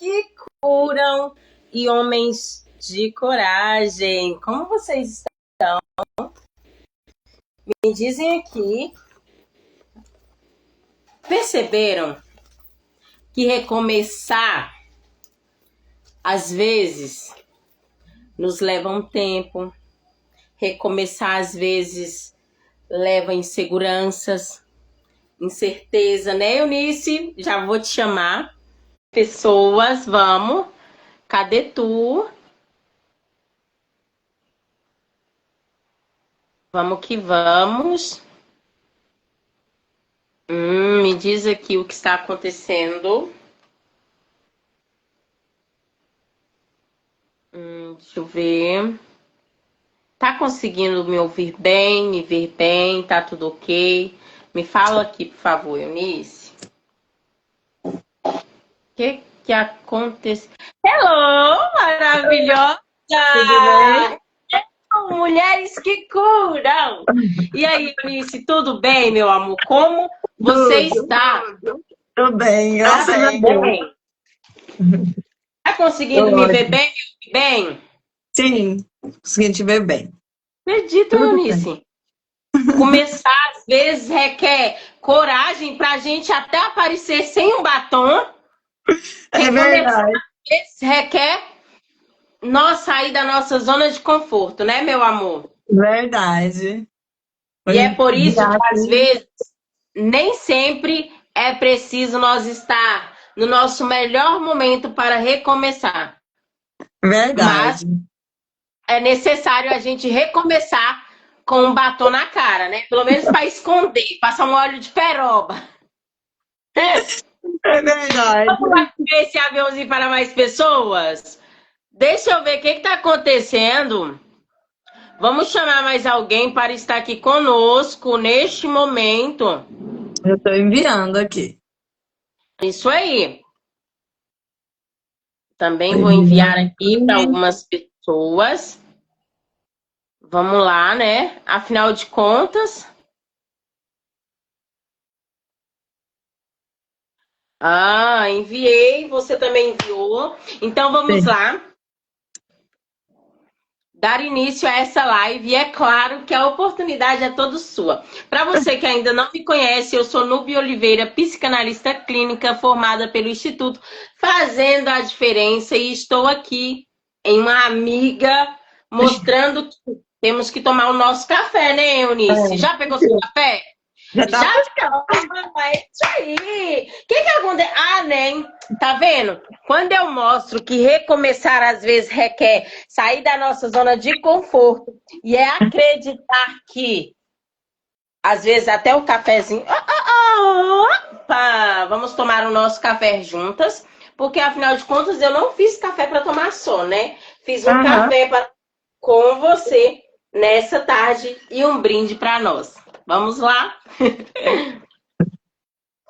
que curam e homens de coragem. Como vocês estão? Me dizem aqui. Perceberam que recomeçar, às vezes, nos leva um tempo. Recomeçar, às vezes, leva inseguranças, incerteza, né, Eunice? Já vou te chamar. Pessoas, vamos. Cadê tu? Vamos que vamos. Me diz aqui o que está acontecendo. Deixa eu ver. Tá conseguindo me ouvir bem, me ver bem? Tá tudo ok? Me fala aqui, por favor, Eunice. O que aconteceu? Hello, maravilhosa! Tudo bem? Mulheres que curam! E aí, Eunice, tudo bem, meu amor? Como você Tudo. está? Tudo bem, graças a Deus. Bem. Tá conseguindo Tô me ver ótimo. bem, me ouvir bem? Sim, consegui te ver bem. Acredito, Tudo bem. Eunice. Começar, às vezes, requer coragem pra gente até aparecer sem um batom. É Recomeçar, verdade. às vezes, requer nós sair da nossa zona de conforto, né, meu amor? Verdade. E é por isso que, às Assim, vezes, nem sempre é preciso nós estar no nosso melhor momento para recomeçar. Mas verdade. é necessário a gente recomeçar com um batom na cara, né? Pelo menos para esconder, passar um óleo de peroba. É verdade. Vamos lá ver esse aviãozinho para mais pessoas? Deixa eu ver o que está acontecendo. Vamos chamar mais alguém para estar aqui conosco neste momento. Eu estou enviando aqui. Isso aí. Tô Também vou enviar enviando aqui para aqui. algumas pessoas. Vamos lá, né? Afinal de contas. Enviei. Você também enviou. Então vamos Sim. lá. Dar início a essa live e é claro que a oportunidade é toda sua. Para você que ainda não me conhece, eu sou Núbia Oliveira, psicanalista clínica formada pelo Instituto Fazendo a Diferença e estou aqui em uma amiga mostrando que temos que tomar o nosso café, né, Eunice? É, Já pegou seu café? já tá Já buscando. é isso aí. O que acontece? Né? Tá vendo? Quando eu mostro que recomeçar às vezes requer sair da nossa zona de conforto e é acreditar que às vezes até o cafezinho. Opa! Vamos tomar o nosso café juntas, porque afinal de contas eu não fiz café para tomar só, né? Fiz um Aham. café com você nessa tarde e um brinde para nós. Vamos lá?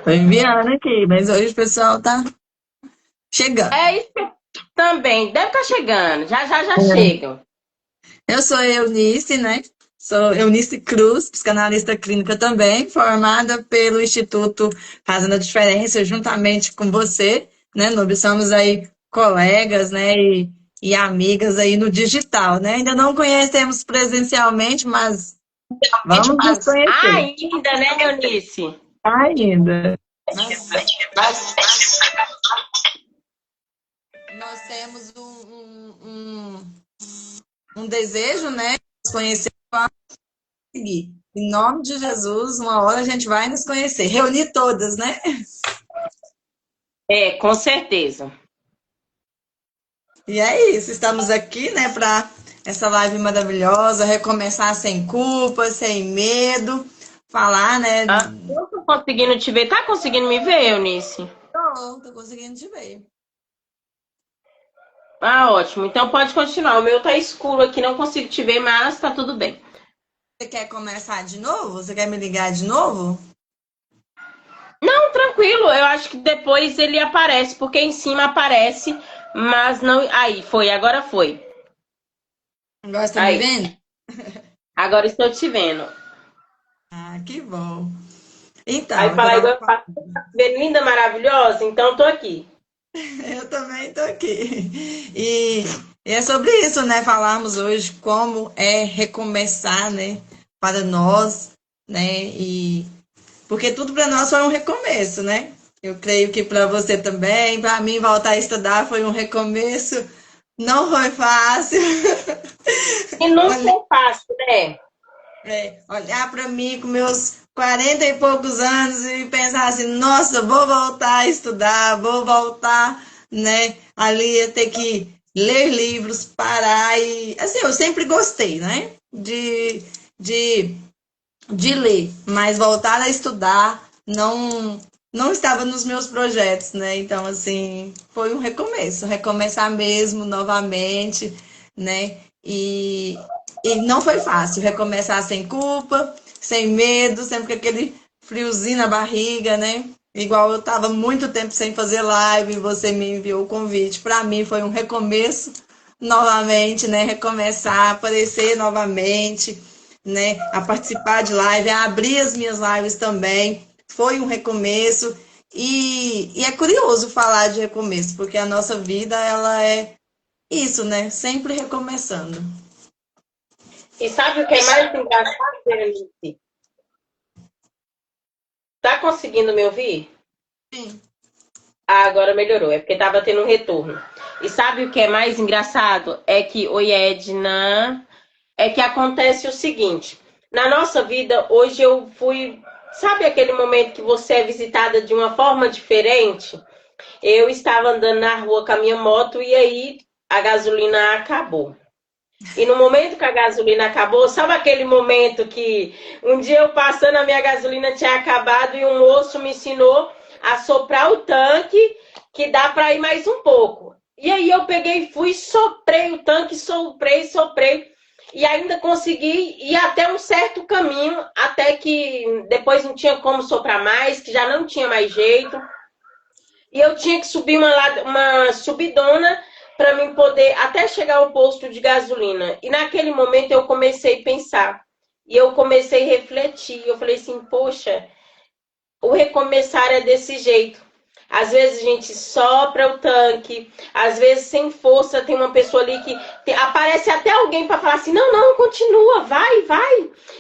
Tô enviando aqui, mas hoje o pessoal tá chegando. É isso também. Deve estar chegando. Já É. chegam. Eu sou Eunice, né? Sou Eunice Cruz, psicanalista clínica também, formada pelo Instituto Fazendo a Diferença, juntamente com você, né, Nubia? Somos aí colegas, né, e amigas aí no digital, né? Ainda não conhecemos presencialmente, mas vamos nos conhecer Ainda, né, Eunice? ainda. Nós, nós temos um desejo, né, de nos conhecer seguir. Em nome de Jesus, uma hora a gente vai nos conhecer. Reunir todas, né? É, com certeza. E é isso, estamos aqui, né, para essa live maravilhosa, recomeçar sem culpa, sem medo, falar, né? Eu tô conseguindo te ver. Tá conseguindo me ver, Eunice? Tô conseguindo te ver. Ótimo. Então pode continuar. O meu tá escuro aqui, não consigo te ver, mas tá tudo bem. Você quer começar de novo? Você quer me ligar de novo? Não, tranquilo. Eu acho que depois ele aparece, porque em cima aparece, mas não. Aí, foi, agora foi. Agora você tá me Aí, vendo? agora estou te vendo. Ah, que bom. Então, Aí é o que eu fala tava igual, falando. linda, maravilhosa, então tô aqui. Eu também estou aqui. E é sobre isso, né? Falarmos hoje como é recomeçar, né? Para nós, né? E porque tudo para nós foi um recomeço, né? Eu creio que para você também, para mim voltar a estudar foi um recomeço. Não foi fácil. E nunca Olha, é fácil, né? olhar para mim com meus 40 e poucos anos e pensar assim, nossa, vou voltar a estudar, vou voltar, né? Ali eu ter que ler livros, parar e assim, eu sempre gostei, né? De, de ler, mas voltar a estudar não estava nos meus projetos, né? Então, assim, foi um recomeço, recomeçar mesmo novamente, né? E não foi fácil recomeçar sem culpa, sem medo, sempre com aquele friozinho na barriga, né? Igual eu estava muito tempo sem fazer live, e você me enviou o convite. Para mim foi um recomeço novamente, né? Recomeçar, aparecer novamente, né? A participar de live, a abrir as minhas lives também. Foi um recomeço. E é curioso falar de recomeço, porque a nossa vida, ela é isso, né? Sempre recomeçando. E sabe o que é mais engraçado, Berenice? Tá conseguindo me ouvir? Sim. Ah, agora melhorou, é porque tava tendo um retorno. E sabe o que é mais engraçado? É que, oi, Edna, é que acontece o seguinte: na nossa vida, hoje eu fui. Sabe aquele momento que você é visitada de uma forma diferente? Eu estava andando na rua com a minha moto e aí a gasolina acabou. E no momento que a gasolina acabou, sabe aquele momento que um dia eu passando a minha gasolina tinha acabado e um moço me ensinou a soprar o tanque que dá para ir mais um pouco. E aí eu peguei, fui, soprei o tanque, soprei e ainda consegui ir até um certo caminho, até que depois não tinha como soprar mais, que já não tinha mais jeito. E eu tinha que subir uma subidona para mim poder até chegar ao posto de gasolina. E naquele momento eu comecei a pensar. E eu comecei a refletir. Eu falei assim, poxa, o recomeçar é desse jeito. Às vezes a gente sopra o tanque, às vezes sem força tem uma pessoa ali que aparece até alguém para falar assim, não, não, continua, vai,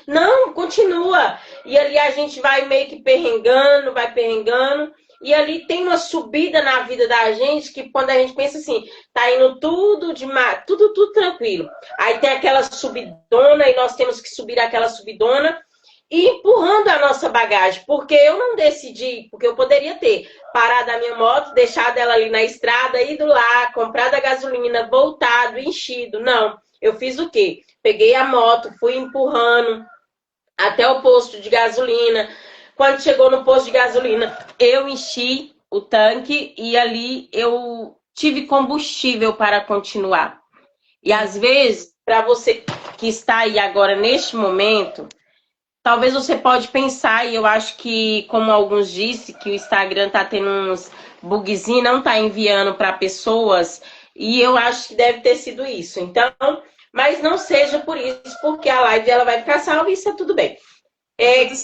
não, continua. E ali a gente vai meio que perrengando, vai perrengando. E ali tem uma subida na vida da gente que quando a gente pensa assim, tá indo tudo demais, tudo tranquilo. Aí tem aquela subidona e nós temos que subir aquela subidona e empurrando a nossa bagagem, porque eu não decidi, porque eu poderia ter parado a minha moto, deixado ela ali na estrada, ido lá, comprado a gasolina, voltado, enchido. Não, eu fiz o quê? Peguei a moto, fui empurrando até o posto de gasolina. Quando chegou no posto de gasolina, eu enchi o tanque e ali eu tive combustível para continuar. E às vezes, para você que está aí agora neste momento, talvez você pode pensar, e eu acho que, como alguns disse, que o Instagram tá tendo uns bugzinhos, não tá enviando para pessoas, e eu acho que deve ter sido isso. Então, mas não seja por isso, porque a live ela vai ficar salva e isso é tudo bem.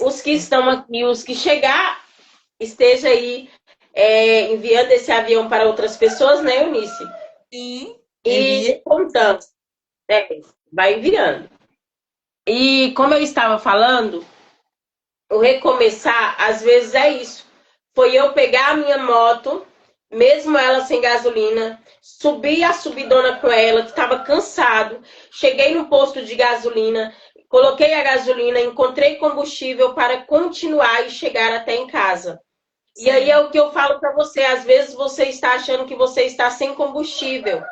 Os que estão aqui, os que chegar, esteja aí enviando esse avião para outras pessoas, né, Eunice? Sim, E envia. contando, né? Vai enviando. E como eu estava falando, o recomeçar, às vezes, é isso. Foi eu pegar a minha moto, mesmo ela sem gasolina, subir a subidona com ela, que estava cansado. Cheguei no posto de gasolina, coloquei a gasolina, encontrei combustível para continuar e chegar até em casa. E aí é Sim. o que eu falo para você. Às vezes você está achando que você está sem combustível.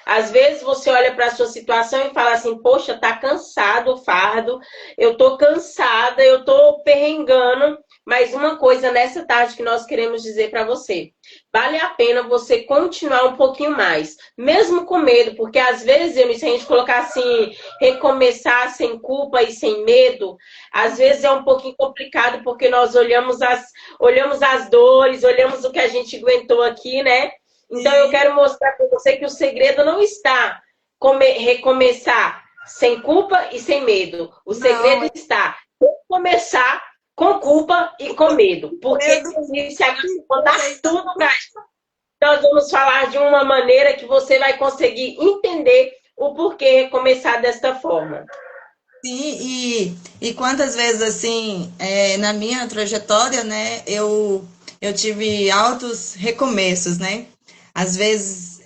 Às vezes você olha para a sua situação e fala assim, poxa, tá cansado o fardo, eu tô cansada, eu tô perrengando, mas uma coisa nessa tarde que nós queremos dizer para você, vale a pena você continuar um pouquinho mais, mesmo com medo, porque às vezes, se a gente colocar assim, recomeçar sem culpa e sem medo, às vezes é um pouquinho complicado, porque nós olhamos as dores, olhamos o que a gente aguentou aqui, né? Então, eu Sim. quero mostrar para você que o segredo não está recomeçar sem culpa e sem medo. O Não, segredo é está começar com culpa e com medo. Porque medo. se a gente contar tudo pra gente. Nós vamos falar de uma maneira que você vai conseguir entender o porquê começar desta forma. Sim, e quantas vezes, assim, na minha trajetória, né, eu tive altos recomeços, né? Às vezes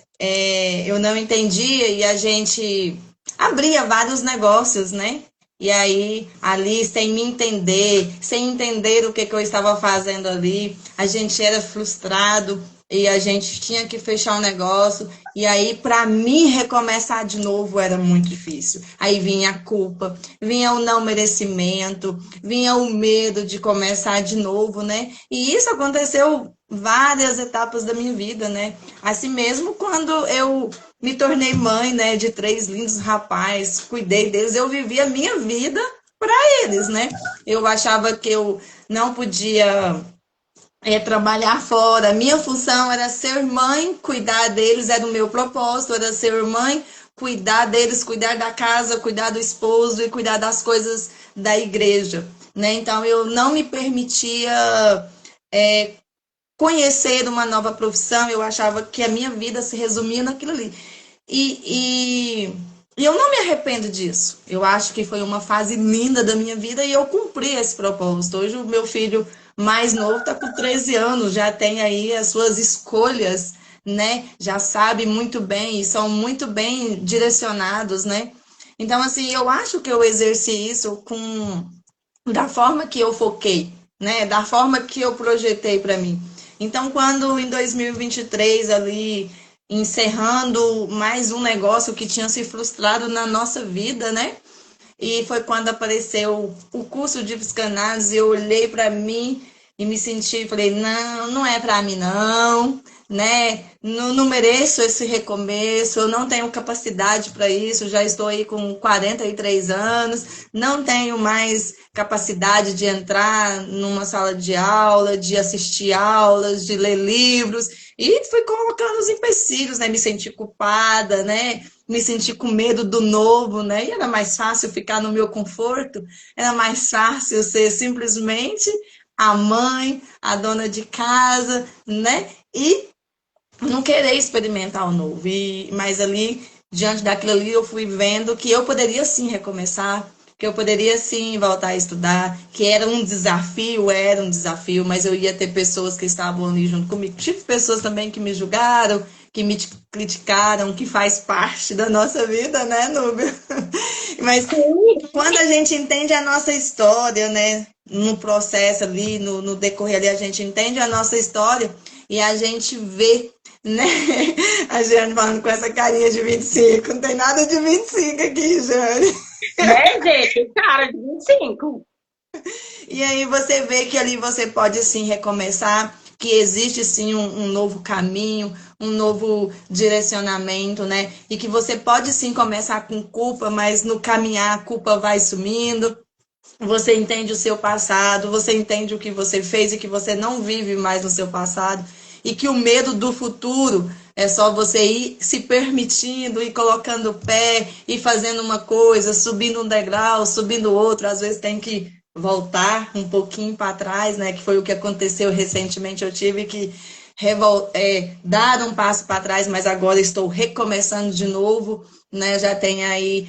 eu não entendia e a gente abria vários negócios, né? E aí, ali, sem me entender, sem entender o que que eu estava fazendo ali, a gente era frustrado e a gente tinha que fechar o negócio. E aí, para mim, recomeçar de novo era muito difícil. Aí vinha a culpa, vinha o não merecimento, vinha o medo de começar de novo, né? E isso aconteceu várias etapas da minha vida, né? Assim mesmo quando eu me tornei mãe, né, de três lindos rapazes, cuidei deles, eu vivi a minha vida para eles, né? Eu achava que eu não podia trabalhar fora. Minha função era ser mãe, cuidar deles, era o meu propósito, era ser mãe, cuidar deles, cuidar da casa, cuidar do esposo e cuidar das coisas da igreja, né? Então eu não me permitia é, conhecer uma nova profissão, eu achava que a minha vida se resumia naquilo ali. E eu não me arrependo disso. Eu acho que foi uma fase linda da minha vida e eu cumpri esse propósito. Hoje o meu filho mais novo está com 13 anos, já tem aí as suas escolhas, né? Já sabe muito bem e são muito bem direcionados, né? Então, assim, eu acho que eu exerci isso com da forma que eu foquei, né? Da forma que eu projetei para mim. Então, quando em 2023 ali encerrando mais um negócio que tinha se frustrado na nossa vida, né? E foi quando apareceu o curso de psicanálise, eu olhei para mim e me senti, falei, não, não é para mim não, né? Não, não mereço esse recomeço, eu não tenho capacidade para isso, já estou aí com 43 anos, não tenho mais capacidade de entrar numa sala de aula, de assistir aulas, de ler livros, e fui colocando os empecilhos, né? Me senti culpada, né? Me senti com medo do novo, né? E era mais fácil ficar no meu conforto, era mais fácil ser simplesmente a mãe, a dona de casa, né? E não querer experimentar o novo. Mas ali, diante daquilo ali, eu fui vendo que eu poderia sim recomeçar, que eu poderia sim voltar a estudar, que era um desafio, mas eu ia ter pessoas que estavam ali junto comigo. Tive pessoas também que me julgaram, que me criticaram, que faz parte da nossa vida, né, Núbia? Mas quando a gente entende a nossa história, né, no processo ali, no decorrer ali, a gente entende a nossa história e a gente vê, né, a Jane falando com essa carinha de 25, não tem nada de 25 aqui, Jane. Né, gente? Cara de 25. E aí você vê que ali você pode sim recomeçar, que existe sim um novo caminho, um novo direcionamento, né? E que você pode sim começar com culpa, mas no caminhar a culpa vai sumindo. Você entende o seu passado, você entende o que você fez e que você não vive mais no seu passado. E que o medo do futuro é só você ir se permitindo, ir colocando o pé, ir fazendo uma coisa, subindo um degrau, subindo outro. Às vezes tem que voltar um pouquinho para trás, né? Que foi o que aconteceu recentemente. Eu tive que dar um passo para trás, mas agora estou recomeçando de novo, né? Já tem aí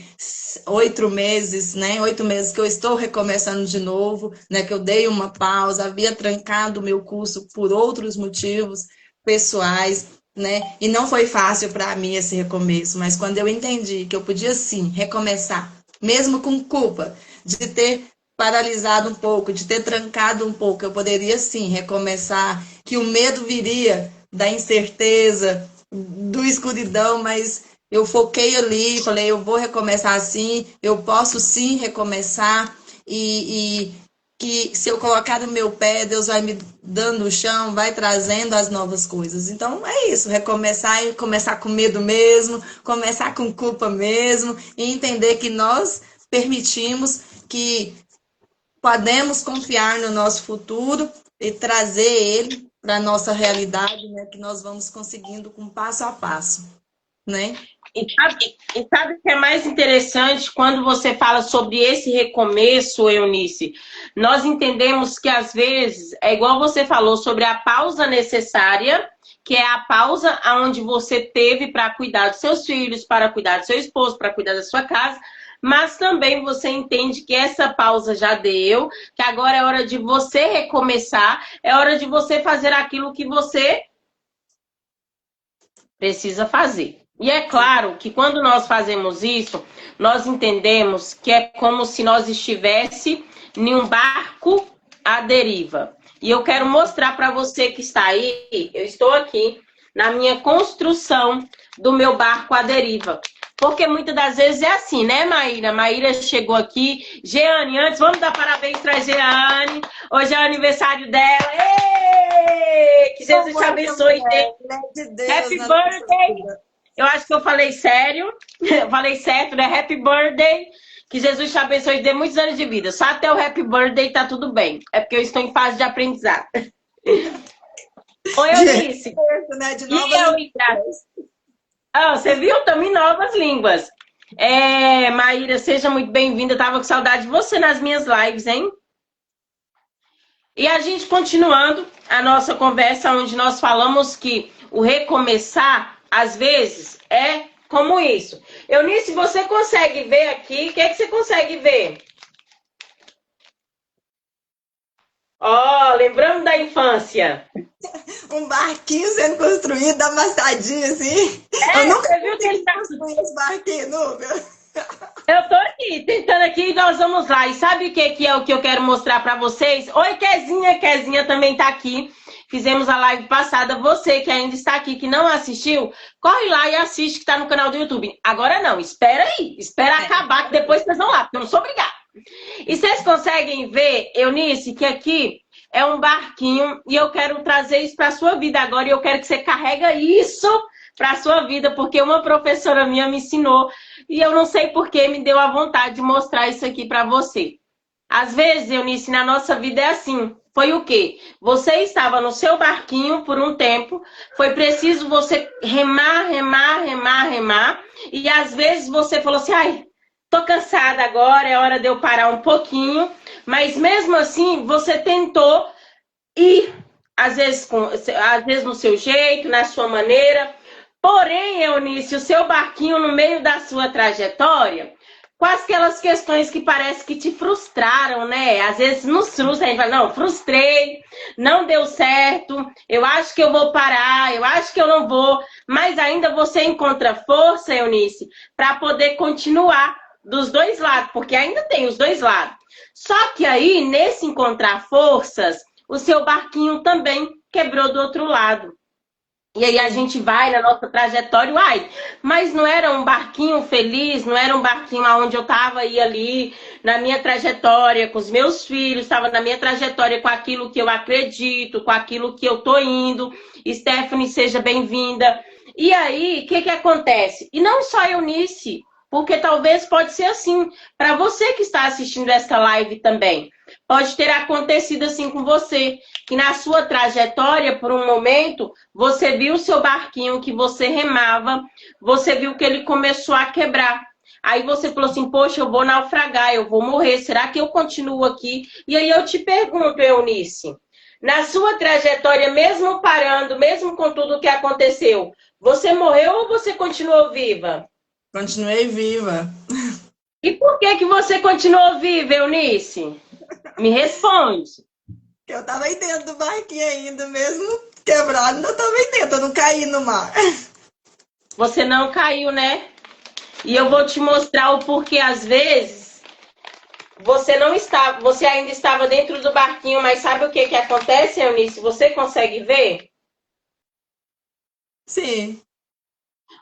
8 meses, né? 8 meses que eu estou recomeçando de novo, né? Que eu dei uma pausa, havia trancado o meu curso por outros motivos pessoais, né? E não foi fácil para mim esse recomeço, mas quando eu entendi que eu podia sim recomeçar, mesmo com culpa de ter paralisado um pouco, de ter trancado um pouco, eu poderia sim recomeçar, que o medo viria da incerteza, do escuridão, mas eu foquei ali, falei, eu vou recomeçar assim, eu posso sim recomeçar, e que se eu colocar no meu pé, Deus vai me dando o chão, vai trazendo as novas coisas. Então é isso, recomeçar e começar com medo mesmo, começar com culpa mesmo, e entender que nós permitimos que podemos confiar no nosso futuro e trazer ele para a nossa realidade, né, que nós vamos conseguindo com passo a passo, né? E sabe o que é mais interessante quando você fala sobre esse recomeço, Eunice? Nós entendemos que às vezes é igual você falou sobre a pausa necessária que é a pausa onde você teve para cuidar dos seus filhos, para cuidar do seu esposo, para cuidar da sua casa, mas também você entende que essa pausa já deu, que agora é hora de você recomeçar, é hora de você fazer aquilo que você precisa fazer. E é claro que quando nós fazemos isso, nós entendemos que é como se nós estivesse em um barco à deriva. E eu quero mostrar para você que está aí, eu estou aqui na minha construção do meu barco à deriva. Porque muitas das vezes é assim, né, Maíra? Maíra chegou aqui. Jeane, antes, vamos dar parabéns para a Jeane. Hoje é o aniversário dela. Êêê! Que Jesus te abençoe. Happy birthday! Eu acho que eu falei sério. Eu falei certo, né? Happy birthday! Que Jesus te abençoe e dê muitos anos de vida. Só até o happy birthday tá tudo bem. É porque eu estou em fase de aprendizado. Oi, Eunice. Né, de E novas eu, você viu? Estamos em novas línguas. Maíra, seja muito bem-vinda. Eu tava com saudade de você nas minhas lives, hein? E a gente continuando a nossa conversa, onde nós falamos que o recomeçar, às vezes, é como isso. Eunice, você consegue ver aqui? O que é que você consegue ver? Ó, lembrando da infância. Um barquinho sendo construído, amassadinho assim. Eu nunca você viu que ele tá construí esse barquinho, Núbia. Eu tô aqui, tentando aqui, e nós vamos lá. E sabe o que é o que eu quero mostrar pra vocês? Oi, Kezinha. Kezinha também tá aqui. Fizemos a live passada. Você que ainda está aqui, que não assistiu, corre lá e assiste, que tá no canal do YouTube. Agora não, espera aí. Espera acabar, que depois vocês vão lá, porque eu não sou obrigada. E vocês conseguem ver, Eunice, que aqui é um barquinho e eu quero trazer isso para a sua vida agora e eu quero que você carrega isso para a sua vida, porque uma professora minha me ensinou e eu não sei por que me deu a vontade de mostrar isso aqui para você. Às vezes, Eunice, na nossa vida é assim. Foi o quê? Você estava no seu barquinho por um tempo, foi preciso você remar, e às vezes você falou assim, ai, tô cansada agora, é hora de eu parar um pouquinho, mas mesmo assim você tentou ir, às vezes no seu jeito, na sua maneira. Porém, Eunice, o seu barquinho no meio da sua trajetória, com aquelas questões que parece que te frustraram, né? Às vezes nos frustra, a gente fala, não, frustrei, não deu certo, eu acho que eu vou parar, eu acho que eu não vou, mas ainda você encontra força, Eunice, para poder continuar dos dois lados, porque ainda tem os dois lados. Só que aí, nesse encontrar forças, o seu barquinho também quebrou do outro lado. E aí a gente vai na nossa trajetória, uai, mas não era um barquinho feliz, não era um barquinho onde eu estava aí ali, na minha trajetória, com os meus filhos, estava na minha trajetória com aquilo que eu acredito, com aquilo que eu tô indo. Stephanie, seja bem-vinda. E aí, o que acontece? E não só Eunice, porque talvez pode ser assim, para você que está assistindo esta live também. Pode ter acontecido assim com você, que na sua trajetória, por um momento, você viu o seu barquinho que você remava, você viu que ele começou a quebrar. Aí você falou assim, poxa, eu vou naufragar, eu vou morrer, será que eu continuo aqui? E aí eu te pergunto, Eunice, na sua trajetória, mesmo parando, mesmo com tudo que aconteceu, você morreu ou você continuou viva? Continuei viva. E por que você continuou viva, Eunice? Me responde. Eu tava aí dentro do barquinho ainda, mesmo quebrado, eu tava aí dentro, eu não caí no mar. Você não caiu, né? E eu vou te mostrar o porquê, às vezes, você não estava, você ainda estava dentro do barquinho, mas sabe o que acontece, Eunice? Você consegue ver? Sim.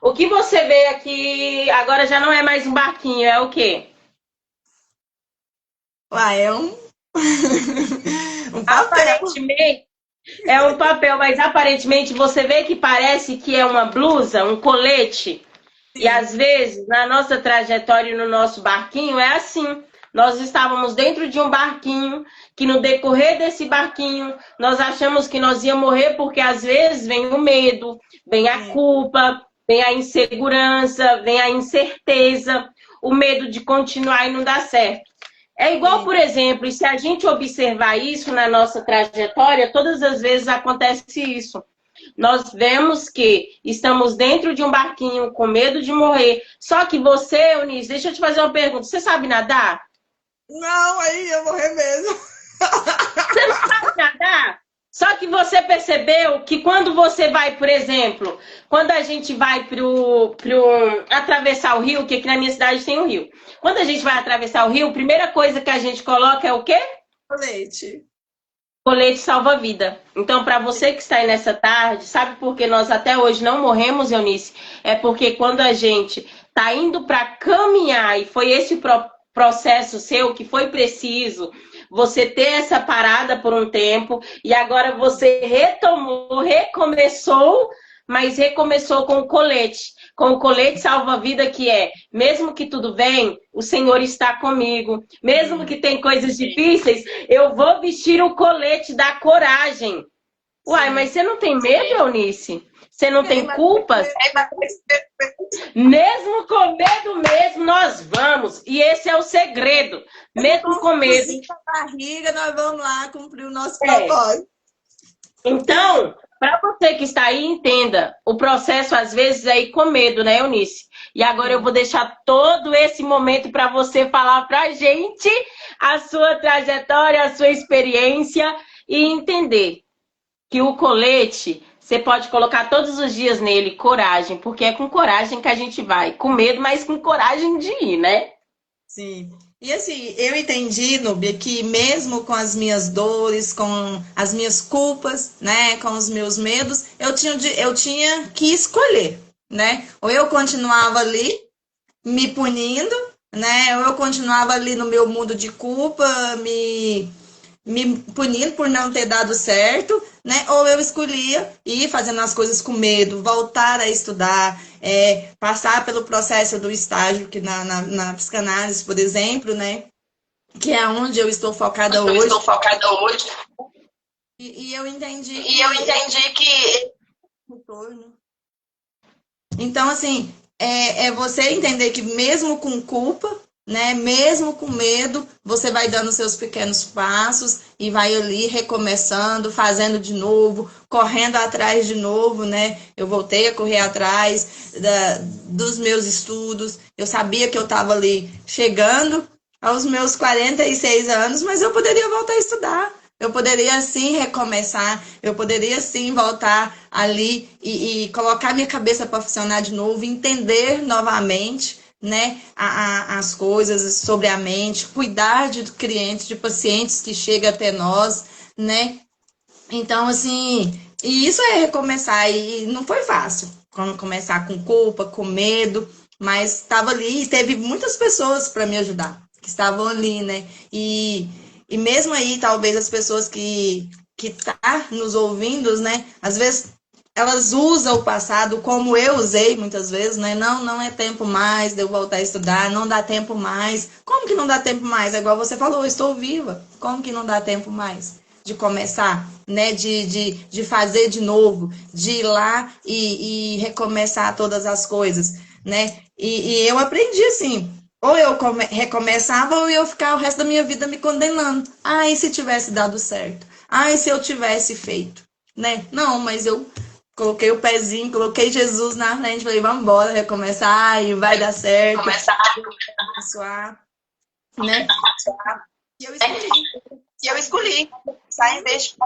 O que você vê aqui agora já não é mais um barquinho, é o quê? Uai, é um papel. Aparentemente, é um papel, mas aparentemente você vê que parece que é uma blusa, um colete. Sim. E às vezes, na nossa trajetória, no nosso barquinho, é assim. Nós estávamos dentro de um barquinho, que no decorrer desse barquinho, nós achamos que nós íamos morrer, porque às vezes vem o medo, vem a culpa, vem a insegurança, vem a incerteza, o medo de continuar e não dar certo. É igual, por exemplo, e se a gente observar isso na nossa trajetória, todas as vezes acontece isso. Nós vemos que estamos dentro de um barquinho com medo de morrer. Só que você, Eunice, deixa eu te fazer uma pergunta. Você sabe nadar? Não, aí eu morrer mesmo. Você não sabe nadar? Só que você percebeu que quando você vai, por exemplo, quando a gente vai atravessar o rio, que aqui na minha cidade tem um rio. Quando a gente vai atravessar o rio, a primeira coisa que a gente coloca é o quê? Leite. Colete salva-vida. Então, para você que está aí nessa tarde, sabe por que nós até hoje não morremos, Eunice? É porque quando a gente está indo para caminhar, e foi esse processo seu que foi preciso, você ter essa parada por um tempo, e agora você retomou, recomeçou, mas recomeçou com o colete salva-vida que é, mesmo que tudo bem, o Senhor está comigo. Mesmo que tem coisas difíceis, eu vou vestir o colete da coragem. Uai, mas você não tem medo, Eunice? Você não tem culpas? Mesmo com medo mesmo, nós vamos. E esse é o segredo. Mesmo com medo. Barriga, nós vamos lá cumprir o nosso propósito. Então, para você que está aí, entenda. O processo, às vezes, é ir com medo, né, Eunice? E agora eu vou deixar todo esse momento para você falar para a gente a sua trajetória, a sua experiência e entender que o colete, você pode colocar todos os dias nele coragem, porque é com coragem que a gente vai. Com medo, mas com coragem de ir, né? Sim. E assim, eu entendi, Núbia, que mesmo com as minhas dores, com as minhas culpas, né, com os meus medos, eu tinha que escolher, né? Ou eu continuava ali me punindo, né? Ou eu continuava ali no meu mundo de culpa, me punindo por não ter dado certo, né? Ou eu escolhia ir fazendo as coisas com medo, voltar a estudar, passar pelo processo do estágio, que na psicanálise, por exemplo, né? Que é onde eu estou focada hoje. E eu entendi que... Então, assim, é você entender que mesmo com culpa, né, mesmo com medo, você vai dando seus pequenos passos e vai ali recomeçando, fazendo de novo, correndo atrás de novo, né? Eu voltei a correr atrás dos meus estudos. Eu sabia que eu estava ali chegando aos meus 46 anos, mas eu poderia voltar a estudar. Eu poderia sim recomeçar, eu poderia sim voltar ali e colocar minha cabeça para funcionar de novo, entender novamente, né, as coisas sobre a mente, cuidar de clientes, de pacientes que chegam até nós, né? Então, assim, e isso é recomeçar, e não foi fácil começar com culpa, com medo, mas estava ali e teve muitas pessoas para me ajudar, que estavam ali, né? E mesmo aí, talvez as pessoas que tá nos ouvindo, né? Às vezes elas usam o passado como eu usei muitas vezes, né? Não é tempo mais de eu voltar a estudar, não dá tempo mais. Como que não dá tempo mais? É igual você falou, eu estou viva. Como que não dá tempo mais de começar, né? De fazer de novo, de ir lá e recomeçar todas as coisas, né? E eu aprendi assim. Ou eu recomeçava, ou eu ficar o resto da minha vida me condenando. Ai, se tivesse dado certo. Ai, se eu tivesse feito. Né? Não, mas eu coloquei o pezinho, coloquei Jesus na frente, falei, vamos embora, recomeçar, e vai dar certo. Começar a abençoar. Né? E eu escolhi. Sai em vez de...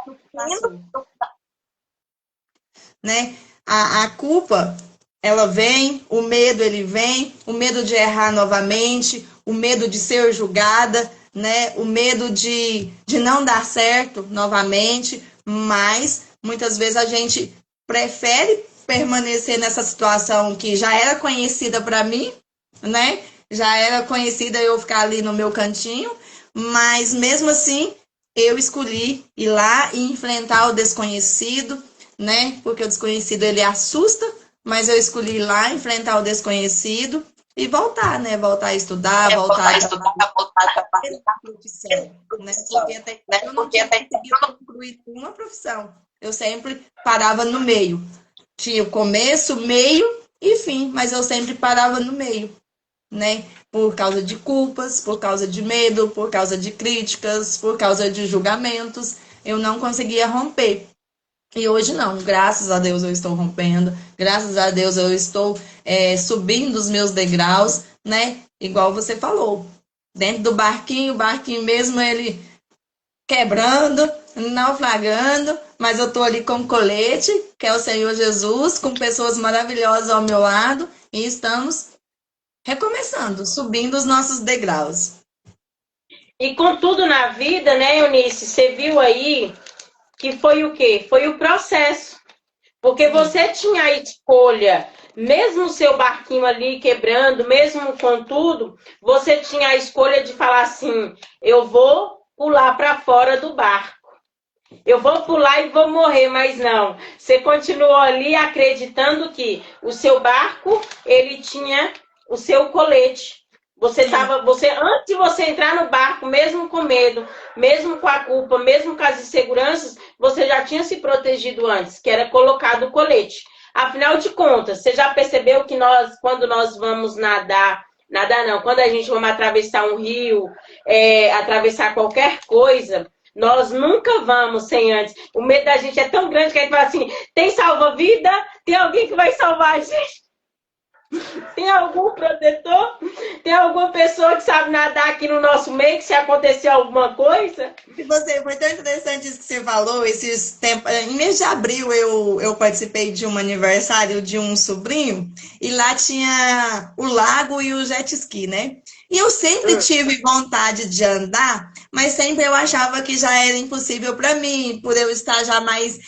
Né? A culpa... ela vem, o medo ele vem, o medo de errar novamente, o medo de ser julgada, né? O medo de não dar certo novamente, mas muitas vezes a gente prefere permanecer nessa situação que já era conhecida para mim, né? Já era conhecida eu ficar ali no meu cantinho, mas mesmo assim eu escolhi ir lá e enfrentar o desconhecido, né? Porque o desconhecido ele assusta, mas eu escolhi ir lá, enfrentar o desconhecido e voltar, né? Voltar a estudar, voltar a trabalhar profissão, né? Porque até eu não tinha conseguido concluir uma profissão. Eu sempre parava no meio. Tinha o começo, meio e fim, mas eu sempre parava no meio, né? Por causa de culpas, por causa de medo, por causa de críticas, por causa de julgamentos. Eu não conseguia romper. E hoje não, graças a Deus eu estou rompendo, graças a Deus eu estou subindo os meus degraus, né? Igual você falou, dentro do barquinho, o barquinho mesmo ele quebrando, naufragando, mas eu estou ali com colete, que é o Senhor Jesus, com pessoas maravilhosas ao meu lado, e estamos recomeçando, subindo os nossos degraus. E com tudo na vida, né, Eunice, você viu aí que foi o quê? Foi o processo. Porque Sim, você tinha a escolha, mesmo o seu barquinho ali quebrando, mesmo com tudo, você tinha a escolha de falar assim: eu vou pular para fora do barco. Eu vou pular e vou morrer, mas não. Você continuou ali acreditando que o seu barco, ele tinha o seu colete. sim, Antes de você entrar no barco, mesmo com medo, mesmo com a culpa, mesmo com as inseguranças, você já tinha se protegido antes, que era colocado o colete. Afinal de contas, você já percebeu que quando nós vamos nadar não, quando a gente vamos atravessar um rio, atravessar qualquer coisa, nós nunca vamos sem antes. O medo da gente é tão grande que a gente fala assim: tem salva-vida? Tem alguém que vai salvar a gente? Tem algum protetor? Tem alguma pessoa que sabe nadar aqui no nosso meio, que se acontecer alguma coisa? e você, foi tão interessante isso que você falou, esses tempos. Em mês de abril eu participei de um aniversário de um sobrinho e lá tinha o lago e o jet ski, né? E eu sempre tive vontade de andar, mas sempre eu achava que já era impossível para mim, por eu estar já mais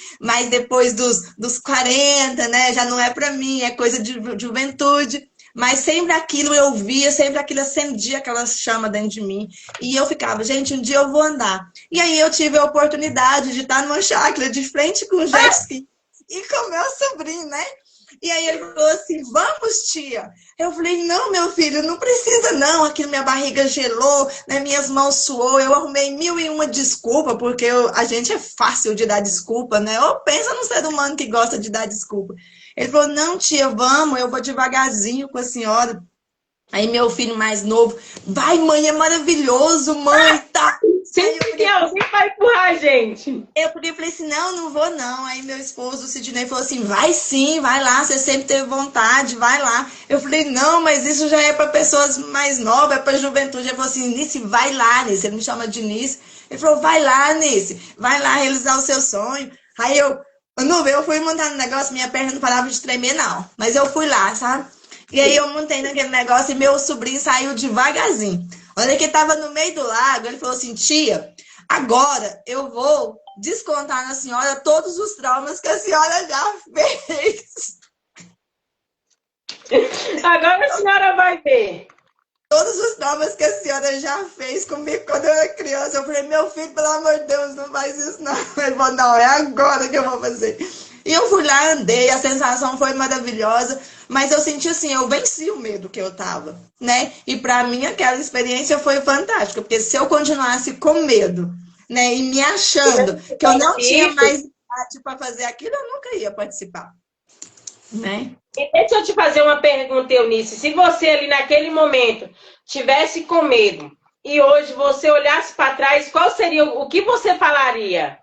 depois dos 40, né? Já não é para mim, é coisa de juventude. Mas sempre aquilo eu via, sempre aquilo acendia aquela chama dentro de mim. E eu ficava, gente, um dia eu vou andar. E aí eu tive a oportunidade de estar numa chácara de frente com o jet ski e com o meu sobrinho, né? E aí ele falou assim, vamos, tia. Eu falei, não, meu filho, não precisa não. Aqui minha barriga gelou, né? Minhas mãos suou. Eu arrumei 1001 desculpa, porque a gente é fácil de dar desculpa, né? Ou pensa no ser humano que gosta de dar desculpa. Ele falou, não, tia, vamos, eu vou devagarzinho com a senhora. Aí meu filho mais novo, vai, mãe, é maravilhoso, mãe, tá. Aí eu Sempre tem falei, alguém que vai empurrar a gente. falei assim, não, não vou não. Aí meu esposo, o Sidney, falou assim, vai sim, vai lá, você sempre teve vontade, vai lá. Eu falei, não, mas isso já é para pessoas mais novas, é para juventude. Ele falou assim, Nice, vai lá, Nice. Ele me chama de Nice. Ele falou, vai lá, Nice, vai lá realizar o seu sonho. Aí eu fui montar no negócio, minha perna não parava de tremer, não. Mas eu fui lá, sabe? E aí eu montei naquele negócio e meu sobrinho saiu devagarzinho. Olha que estava no meio do lago, ele falou assim, tia, agora eu vou descontar na senhora todos os traumas que a senhora já fez. Agora a senhora vai ver. Todos os traumas que a senhora já fez comigo quando eu era criança. Eu falei, meu filho, pelo amor de Deus, não faz isso não. Ele falou, não, é agora que eu vou fazer. E eu fui lá, andei, a sensação foi maravilhosa, mas eu senti assim, eu venci o medo que eu tava, né? E para mim aquela experiência foi fantástica, porque se eu continuasse com medo, né, e me achando que eu não tinha mais idade para fazer aquilo, eu nunca ia participar, né? E deixa eu te fazer uma pergunta, Eunice. Se você ali naquele momento tivesse com medo e hoje você olhasse para trás, qual seria o que você falaria?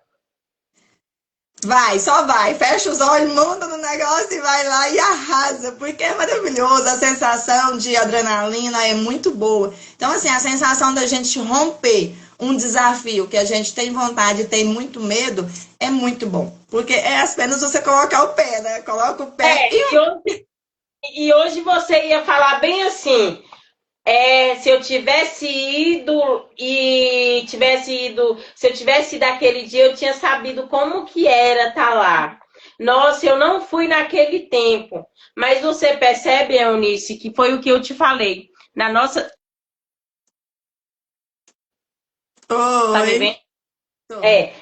Vai, só vai, fecha os olhos, monta no negócio e vai lá e arrasa, porque é maravilhoso, a sensação de adrenalina é muito boa. Então, assim, a sensação da gente romper um desafio que a gente tem vontade e tem muito medo é muito bom, porque é apenas você colocar o pé, né? Coloca o pé e E hoje você ia falar bem assim. Se eu tivesse se eu tivesse ido aquele dia, eu tinha sabido como que era estar lá. Nossa, eu não fui naquele tempo. Mas você percebe, Eunice, que foi o que eu te falei. Tá me Oi. vendo?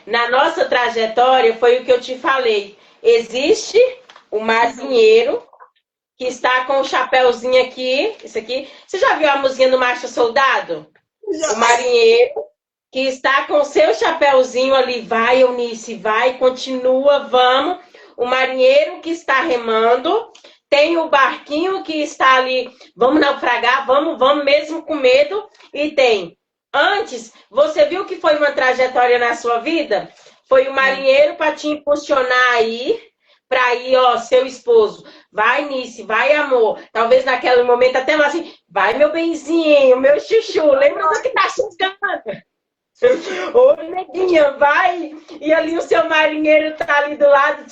Na nossa trajetória, foi o que eu te falei. Existe o marinheiro que está com o chapéuzinho aqui, isso aqui. Você já viu a musiquinha do Marcha Soldado? O Já. marinheiro que está com o seu chapéuzinho ali, vai, Eunice, vai, continua, vamos. O marinheiro que está remando, tem o barquinho que está ali, vamos naufragar, vamos mesmo com medo, e tem. Antes, você viu que foi uma trajetória na sua vida? Foi o marinheiro para te impulsionar aí, para ir, ó, seu esposo. Vai, Nice, vai, amor. Talvez naquele momento até lá assim, vai, meu benzinho, meu chuchu, lembra do que tá chegando? Ô, neguinha, vai. E ali o seu marinheiro tá ali do lado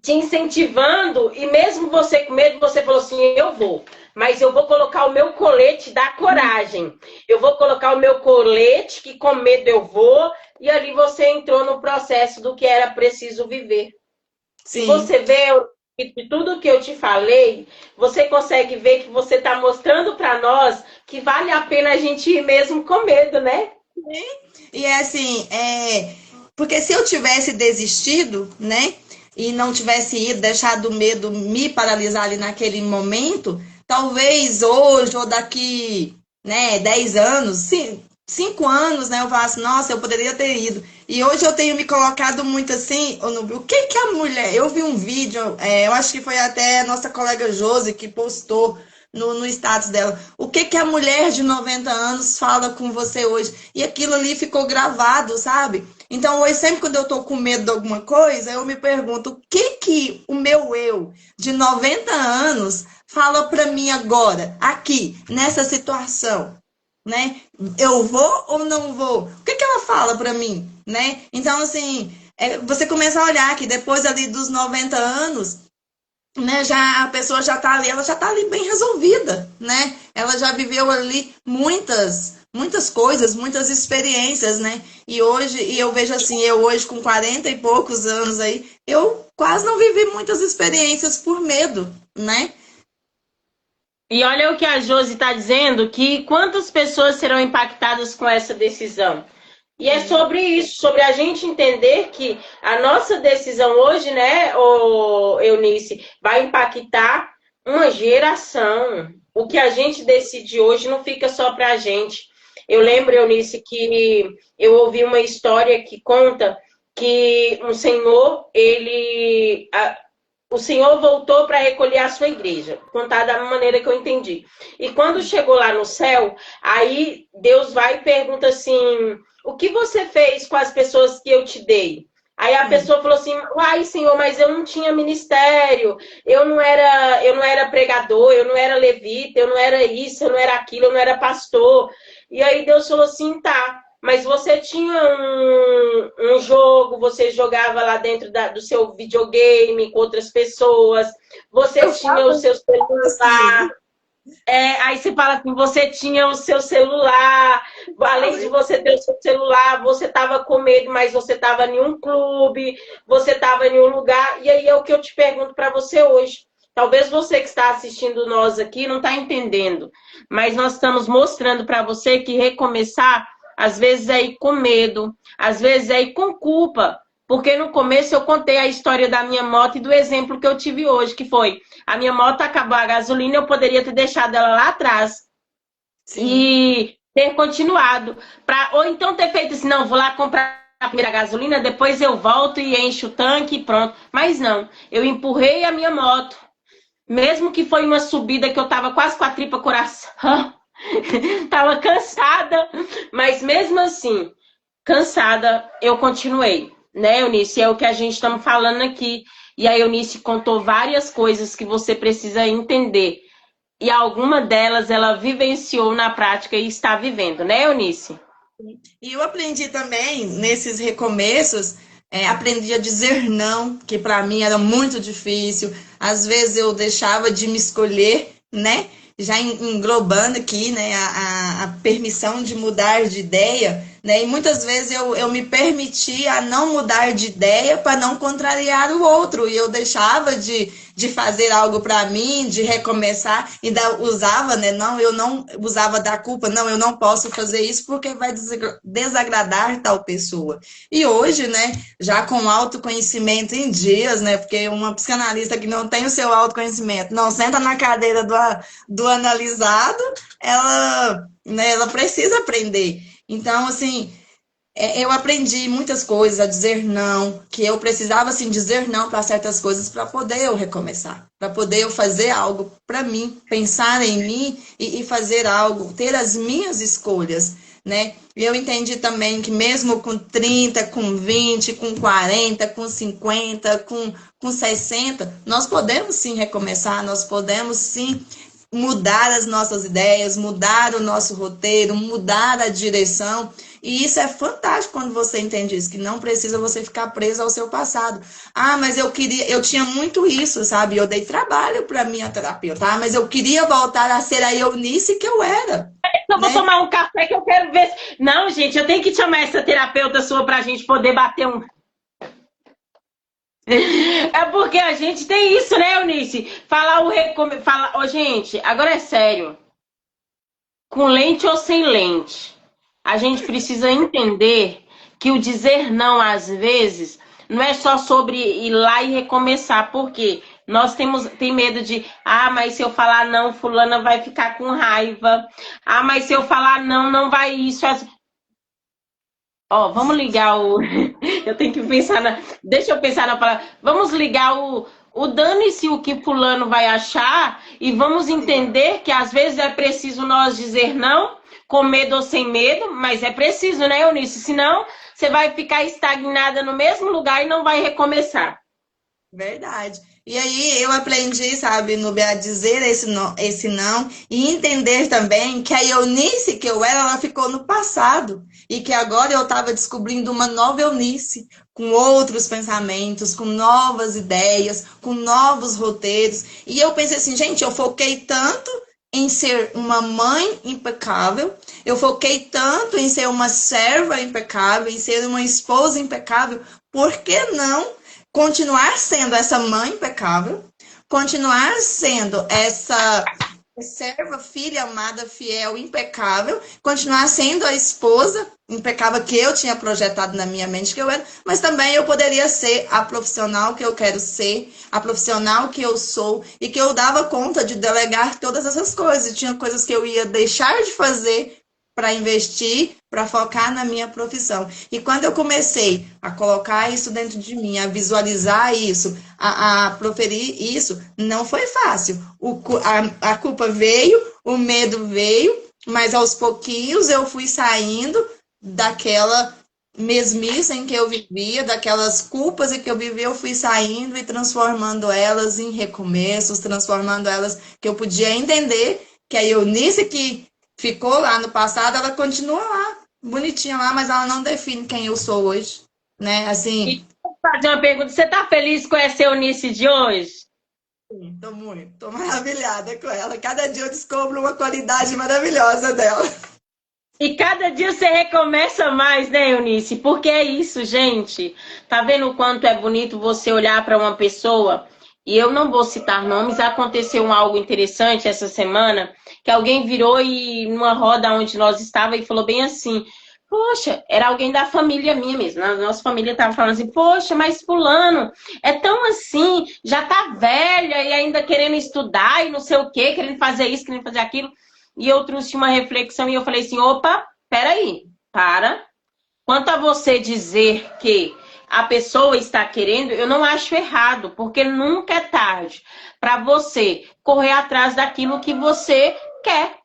te incentivando, e mesmo você com medo, você falou assim, eu vou. Mas eu vou colocar o meu colete da coragem. Eu vou colocar o meu colete, que com medo eu vou. E ali você entrou no processo do que era preciso viver. Sim. E você vê, de tudo que eu te falei, você consegue ver que você está mostrando para nós que vale a pena a gente ir mesmo com medo, né? E é assim, porque se eu tivesse desistido, né, e não tivesse ido, deixado o medo me paralisar ali naquele momento, talvez hoje ou daqui, né, 10 anos, 5 anos, né, eu falasse, nossa, eu poderia ter ido. E hoje eu tenho me colocado muito assim, o que que a mulher... Eu vi um vídeo, eu acho que foi até a nossa colega Josi que postou no status dela. O que que a mulher de 90 anos fala com você hoje? E aquilo ali ficou gravado, sabe? Então, hoje, sempre quando eu tô com medo de alguma coisa, eu me pergunto o que que o meu eu de 90 anos fala para mim agora, aqui, nessa situação, né? Eu vou ou não vou? O que que ela fala para mim, né? Então, assim, você começa a olhar que depois ali dos 90 anos, né, já a pessoa já tá ali, ela já tá ali bem resolvida, né? Ela já viveu ali muitas coisas, muitas experiências, né? E eu vejo assim, eu hoje com 40 e poucos anos aí, eu quase não vivi muitas experiências por medo, né? E olha o que a Josi está dizendo, que quantas pessoas serão impactadas com essa decisão. E é sobre isso, sobre a gente entender que a nossa decisão hoje, né, Eunice, vai impactar uma geração. O que a gente decide hoje não fica só para a gente. Eu lembro, Eunice, que eu ouvi uma história que conta que um senhor, o Senhor voltou para recolher a sua igreja, contar da maneira que eu entendi. E quando chegou lá no céu, aí Deus vai e pergunta assim, o que você fez com as pessoas que eu te dei? Aí a pessoa falou assim, uai, Senhor, mas eu não tinha ministério, eu não era pregador, eu não era levita, eu não era isso, eu não era aquilo, eu não era pastor. E aí Deus falou assim, tá, mas você tinha um jogo, você jogava lá dentro do seu videogame com outras pessoas, você tinha o seu celular. Aí você fala assim, você tinha o seu celular, além de você ter o seu celular, você estava com medo, mas você estava em um clube, você estava em um lugar, e aí é o que eu te pergunto para você hoje. Talvez você que está assistindo nós aqui não está entendendo, mas nós estamos mostrando para você que recomeçar, às vezes é ir com medo, às vezes é ir com culpa, porque no começo eu contei a história da minha moto e do exemplo que eu tive hoje, que foi, a minha moto acabou a gasolina, eu poderia ter deixado ela lá atrás. Sim. E ter continuado. Ou então ter feito assim, não, vou lá comprar a primeira gasolina, depois eu volto e encho o tanque e pronto. Mas não, eu empurrei a minha moto. Mesmo que foi uma subida que eu tava quase com a tripa coração. Tava cansada. Mas mesmo assim, cansada, eu continuei. Né, Eunice? É o que a gente estamos falando aqui. E a Eunice contou várias coisas que você precisa entender. E alguma delas ela vivenciou na prática e está vivendo, né, Eunice? E eu aprendi também, nesses recomeços, aprendi a dizer não, que para mim era muito difícil. Às vezes eu deixava de me escolher, né? Já englobando aqui, né, a permissão de mudar de ideia, né? E muitas vezes eu me permitia a não mudar de ideia para não contrariar o outro. E eu deixava de fazer algo para mim, de recomeçar, e usava, né? Não, eu não usava da culpa, não, eu não posso fazer isso porque vai desagradar tal pessoa. E hoje, né, já com autoconhecimento em dias, né? Porque uma psicanalista que não tem o seu autoconhecimento, não senta na cadeira do analisado, né, ela precisa aprender. Então, assim, eu aprendi muitas coisas a dizer não, que eu precisava, assim, dizer não para certas coisas para poder eu recomeçar, para poder eu fazer algo para mim, pensar em mim e fazer algo, ter as minhas escolhas. né? E eu entendi também que mesmo com 30, com 20, com 40, com 50, com 60, nós podemos sim recomeçar, nós podemos sim mudar as nossas ideias, mudar o nosso roteiro, mudar a direção. E isso é fantástico quando você entende isso, que não precisa você ficar preso ao seu passado. Ah, mas eu tinha muito isso, sabe? Eu dei trabalho para minha terapeuta, tá? Mas eu queria voltar a ser a Eunice que eu era, Eu vou né? tomar um café que eu quero ver. Não, gente, eu tenho que chamar essa terapeuta sua pra gente poder bater um. É porque a gente tem isso, né, Eunice? Falar o recome... Falar... Ô, gente, agora é sério. Com lente ou sem lente, a gente precisa entender que o dizer não, às vezes, não é só sobre ir lá e recomeçar, porque nós tem medo de, ah, mas se eu falar não, fulana vai ficar com raiva. Ah, mas se eu falar não, não vai isso. Ó, vamos ligar o. Eu tenho que pensar na. Deixa eu pensar na palavra. Vamos ligar o dane-se o que fulano vai achar e vamos entender que às vezes é preciso nós dizer não, com medo ou sem medo, mas é preciso, né, Eunice? Senão você vai ficar estagnada no mesmo lugar e não vai recomeçar. Verdade. E aí eu aprendi, sabe, Nubia, a dizer esse não e entender também que a Eunice que eu era, ela ficou no passado e que agora eu estava descobrindo uma nova Eunice, com outros pensamentos, com novas ideias, com novos roteiros. E eu pensei assim, gente, eu foquei tanto em ser uma mãe impecável, eu foquei tanto em ser uma serva impecável, em ser uma esposa impecável, por que não continuar sendo essa mãe impecável, continuar sendo essa serva, filha amada, fiel, impecável, continuar sendo a esposa impecável que eu tinha projetado na minha mente que eu era, mas também eu poderia ser a profissional que eu quero ser, a profissional que eu sou e que eu dava conta de delegar todas essas coisas. E tinha coisas que eu ia deixar de fazer para investir, para focar na minha profissão. E quando eu comecei a colocar isso dentro de mim, a visualizar isso, a proferir isso, não foi fácil. A culpa veio, o medo veio, mas aos pouquinhos eu fui saindo daquela mesmice em que eu vivia, daquelas culpas em que eu vivia, eu fui saindo e transformando elas em recomeços, transformando elas que eu podia entender que a Eunice que ficou lá no passado, ela continua lá, bonitinha lá, mas ela não define quem eu sou hoje, né? Assim. E vou fazer uma pergunta: você tá feliz com essa Eunice de hoje? Tô muito, tô maravilhada com ela. Cada dia eu descubro uma qualidade maravilhosa dela. E cada dia você recomeça mais, né, Eunice? Porque é isso, gente. Tá vendo o quanto é bonito você olhar para uma pessoa? E eu não vou citar nomes, aconteceu algo interessante essa semana, que alguém virou e numa roda onde nós estávamos e falou bem assim, poxa, era alguém da família minha mesmo, a nossa família estava falando assim, poxa, mas fulano é tão assim, já tá velha e ainda querendo estudar e não sei o quê, querendo fazer isso, querendo fazer aquilo. E eu trouxe uma reflexão e eu falei assim, opa, peraí, para. Quanto a você dizer que a pessoa está querendo, eu não acho errado, porque nunca é tarde para você correr atrás daquilo que você quer.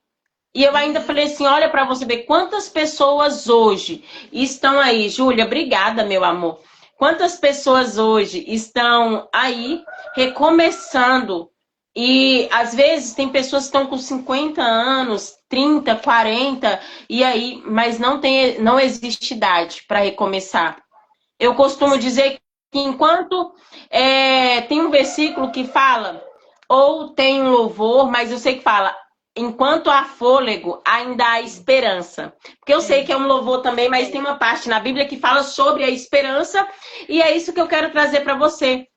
E eu ainda falei assim, olha para você ver quantas pessoas hoje estão aí. Júlia, obrigada, meu amor. Quantas pessoas hoje estão aí recomeçando. E às vezes tem pessoas que estão com 50 anos, 30, 40, e aí, mas não existe idade para recomeçar. Eu costumo dizer que enquanto tem um versículo que fala, ou tem um louvor, mas eu sei que fala, enquanto há fôlego, ainda há esperança. Porque eu sei que é um louvor também, mas tem uma parte na Bíblia que fala sobre a esperança, e é isso que eu quero trazer para você.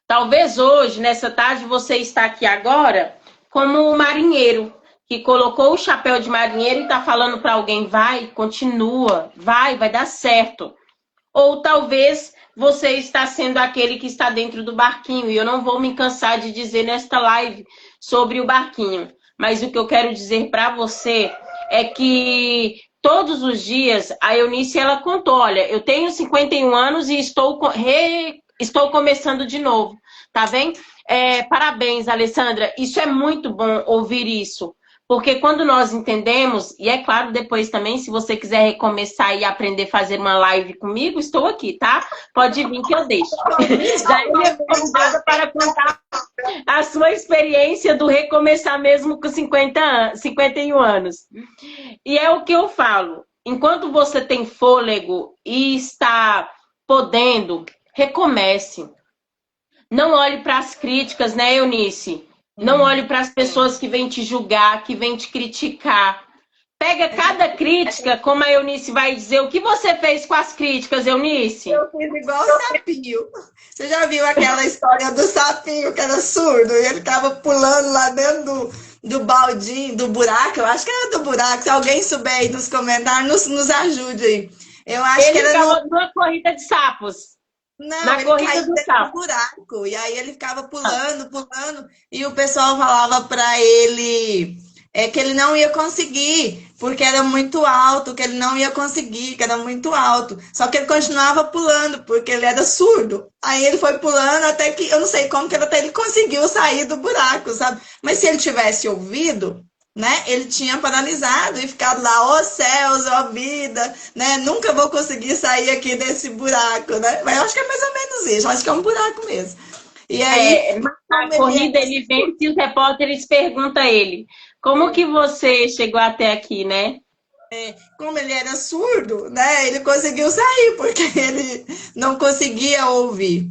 Talvez hoje, nessa tarde, você está aqui agora como um marinheiro que colocou o chapéu de marinheiro e está falando para alguém, vai, continua, vai dar certo. Ou talvez você está sendo aquele que está dentro do barquinho, e eu não vou me cansar de dizer nesta live sobre o barquinho. Mas o que eu quero dizer para você é que todos os dias a Eunice ela contou, olha, eu tenho 51 anos e estou começando de novo, tá bem? Parabéns, Alessandra, isso é muito bom ouvir isso, Porque quando nós entendemos, e é claro, depois também, se você quiser recomeçar e aprender a fazer uma live comigo, estou aqui, tá? Pode vir que eu deixo. Já é minha convidada para contar a sua experiência do recomeçar mesmo com 51 anos. E é o que eu falo. Enquanto você tem fôlego e está podendo, recomece. Não olhe para as críticas, né, Eunice? Não olhe para as pessoas que vêm te julgar, que vêm te criticar. Pega cada crítica, como a Eunice vai dizer. O que você fez com as críticas, Eunice? Eu fiz igual o sapinho. Você já viu aquela história do sapinho que era surdo? E ele ficava pulando lá dentro do baldinho, do buraco. Eu acho que era do buraco. Se alguém souber aí nos comentários, nos ajude aí. Eu acho que Ele era ficava numa corrida de sapos. Não, Na ele corrida caía do dentro sapo. do buraco. E aí ele ficava pulando, e o pessoal falava para ele que ele não ia conseguir, porque era muito alto, que ele não ia conseguir, que era muito alto. Só que ele continuava pulando, porque ele era surdo. Aí ele foi pulando até que, eu não sei como, que até ele conseguiu sair do buraco, sabe? Mas se ele tivesse ouvido, né? Ele tinha paralisado e ficado lá, ó céus, ó vida, né? Nunca vou conseguir sair aqui desse buraco, né? Mas eu acho que é mais ou menos isso, eu acho que é um buraco mesmo. E aí, Na corrida ele vem e os repórteres perguntam a ele, como que você chegou até aqui, né? como ele era surdo, né? Ele conseguiu sair, porque ele não conseguia ouvir.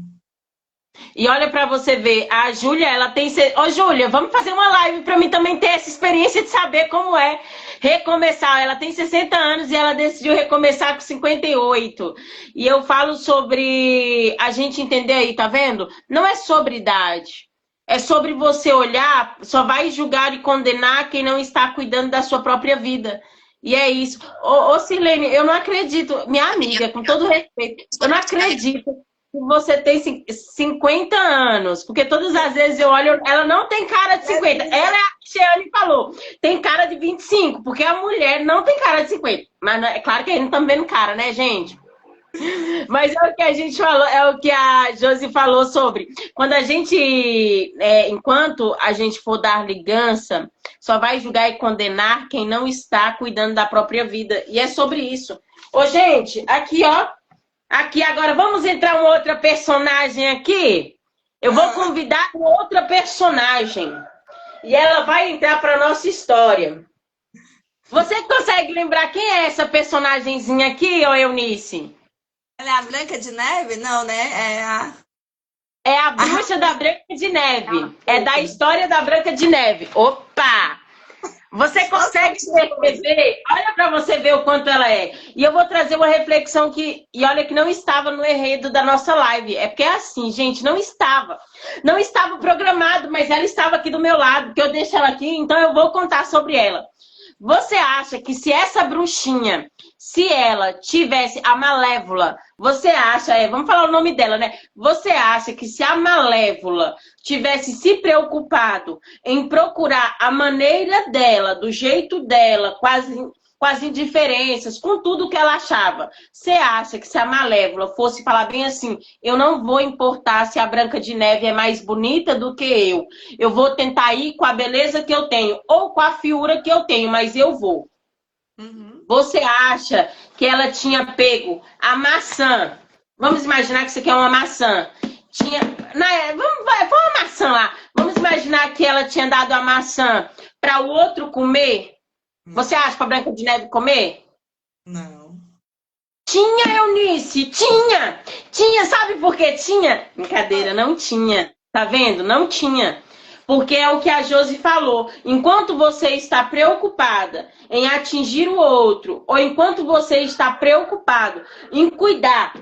E olha pra você ver, a Júlia, ela tem... Ô, Júlia, vamos fazer uma live pra mim também ter essa experiência de saber como é recomeçar. Ela tem 60 anos e ela decidiu recomeçar com 58. E eu falo sobre a gente entender aí, tá vendo? Não é sobre idade. É sobre você olhar, só vai julgar e condenar quem não está cuidando da sua própria vida. E é isso. Ô Sirlene, eu não acredito, minha amiga, com todo respeito, eu não acredito que você tem 50 anos, porque todas as vezes eu olho, ela não tem cara de 50. Ela, a Cheane falou, tem cara de 25, porque a mulher não tem cara de 50. Mas é claro que a gente não tá vendo cara, né, gente? Mas é o que a gente falou, é o que a Josi falou sobre. Quando a gente, enquanto a gente for dar ligança, só vai julgar e condenar quem não está cuidando da própria vida. E é sobre isso. Ô, gente, aqui, ó. Aqui agora, vamos entrar uma outra personagem aqui? Eu vou convidar uma outra personagem. E ela vai entrar para nossa história. Você consegue lembrar quem é essa personagemzinha aqui, ô Eunice? Ela é a Branca de Neve? Não, né? É a bruxa da Branca de Neve. É da história da Branca de Neve. Opa! Você consegue perceber? Olha para você ver o quanto ela é. E eu vou trazer uma reflexão que... E olha que não estava no enredo da nossa live. É porque é assim, gente, não estava. Não estava programado, mas ela estava aqui do meu lado, porque eu deixo ela aqui, então eu vou contar sobre ela. Você acha que se essa bruxinha, se ela tivesse a Malévola, você acha, vamos falar o nome dela, né? Você acha que se a Malévola tivesse se preocupado em procurar a maneira dela, do jeito dela, com as indiferenças, com tudo que ela achava, você acha que se a Malévola fosse falar bem assim, eu não vou importar se a Branca de Neve é mais bonita do que eu vou tentar ir com a beleza que eu tenho, ou com a fiura que eu tenho, mas eu vou. Uhum. Você acha que ela tinha pego a maçã? Vamos imaginar que isso aqui é uma maçã. Vamos uma maçã lá. Vamos imaginar que ela tinha dado a maçã para o outro comer. Você acha para a Branca de Neve comer? Não. Tinha, Eunice, tinha. Tinha, sabe por que tinha? Brincadeira, não tinha. Tá vendo? Não tinha. Porque é o que a Josi falou. Enquanto você está preocupada em atingir o outro, ou enquanto você está preocupado em cuidar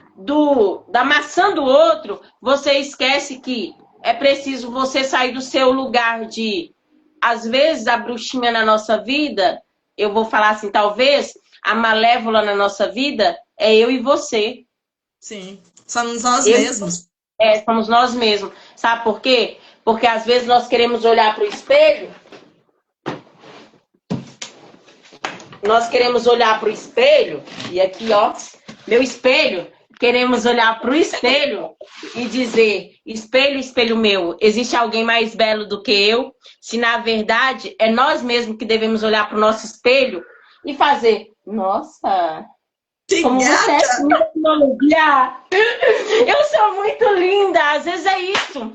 da maçã do outro, você esquece que é preciso você sair do seu lugar de... Às vezes, a bruxinha na nossa vida, eu vou falar assim, talvez, a Malévola na nossa vida é eu e você. Sim, somos nós mesmos. Somos nós mesmos. Sabe por quê? Porque às vezes nós queremos olhar para o espelho. Nós queremos olhar para o espelho. E aqui, ó, meu espelho queremos olhar para o espelho e dizer, espelho, espelho meu, existe alguém mais belo do que eu? Se na verdade é nós mesmos que devemos olhar para o nosso espelho e fazer, nossa, Que como você é gata! linda, eu sou muito linda, às vezes é isso.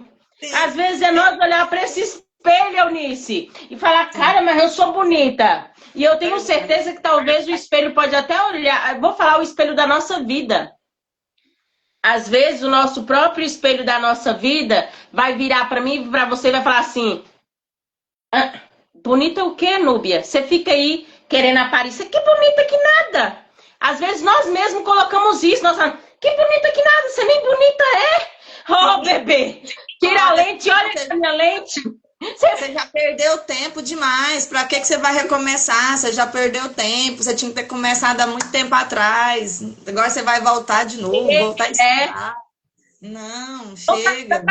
Às vezes é nós olhar para esse espelho, Eunice, e falar, cara, mas eu sou bonita. E eu tenho certeza que talvez o espelho pode até olhar, vou falar o espelho da nossa vida. Às vezes o nosso próprio espelho da nossa vida vai virar para mim e para você e vai falar assim, ah, bonita o quê, Núbia? Você fica aí querendo aparecer, que bonita que nada. Às vezes nós mesmos colocamos isso, nós falamos, que bonita que nada, você nem bonita é. Oh, bebê, tira a lente, olha a minha lente. Você já perdeu tempo demais. Para que você vai recomeçar? Você já perdeu tempo. Você tinha que ter começado há muito tempo atrás. Agora você vai voltar de novo, voltar a estudar. Não, chega.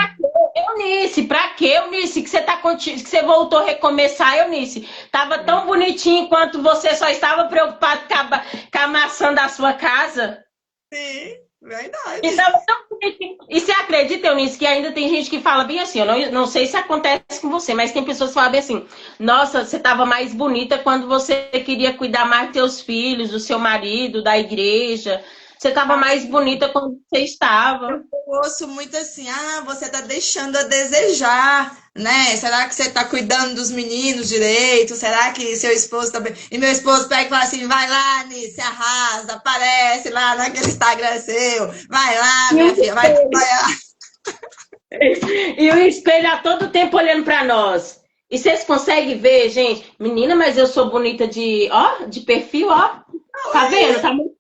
Eunice, pra quê, Eunice, que você, que você voltou a recomeçar, Eunice? Tava tão bonitinho enquanto você só estava preocupado com a maçã da sua casa. Sim, verdade. E tava tão bonitinho. E você acredita, Eunice, que ainda tem gente que fala bem assim, eu não sei se acontece com você, mas tem pessoas que falam bem assim, nossa, você tava mais bonita quando você queria cuidar mais dos seus filhos, do seu marido, da igreja. Você tava mais bonita quando você estava. Eu ouço muito assim, você tá deixando a desejar, né? Será que você tá cuidando dos meninos direito? Será que seu esposo também... E meu esposo pega e fala assim, vai lá, Nice, arrasa, aparece lá naquele Instagram seu. Vai lá, minha filha, vai trabalhar. E o espelho a todo tempo olhando pra nós. E vocês conseguem ver, gente? Menina, mas eu sou bonita de perfil, ó. Tá vendo? Tá muito...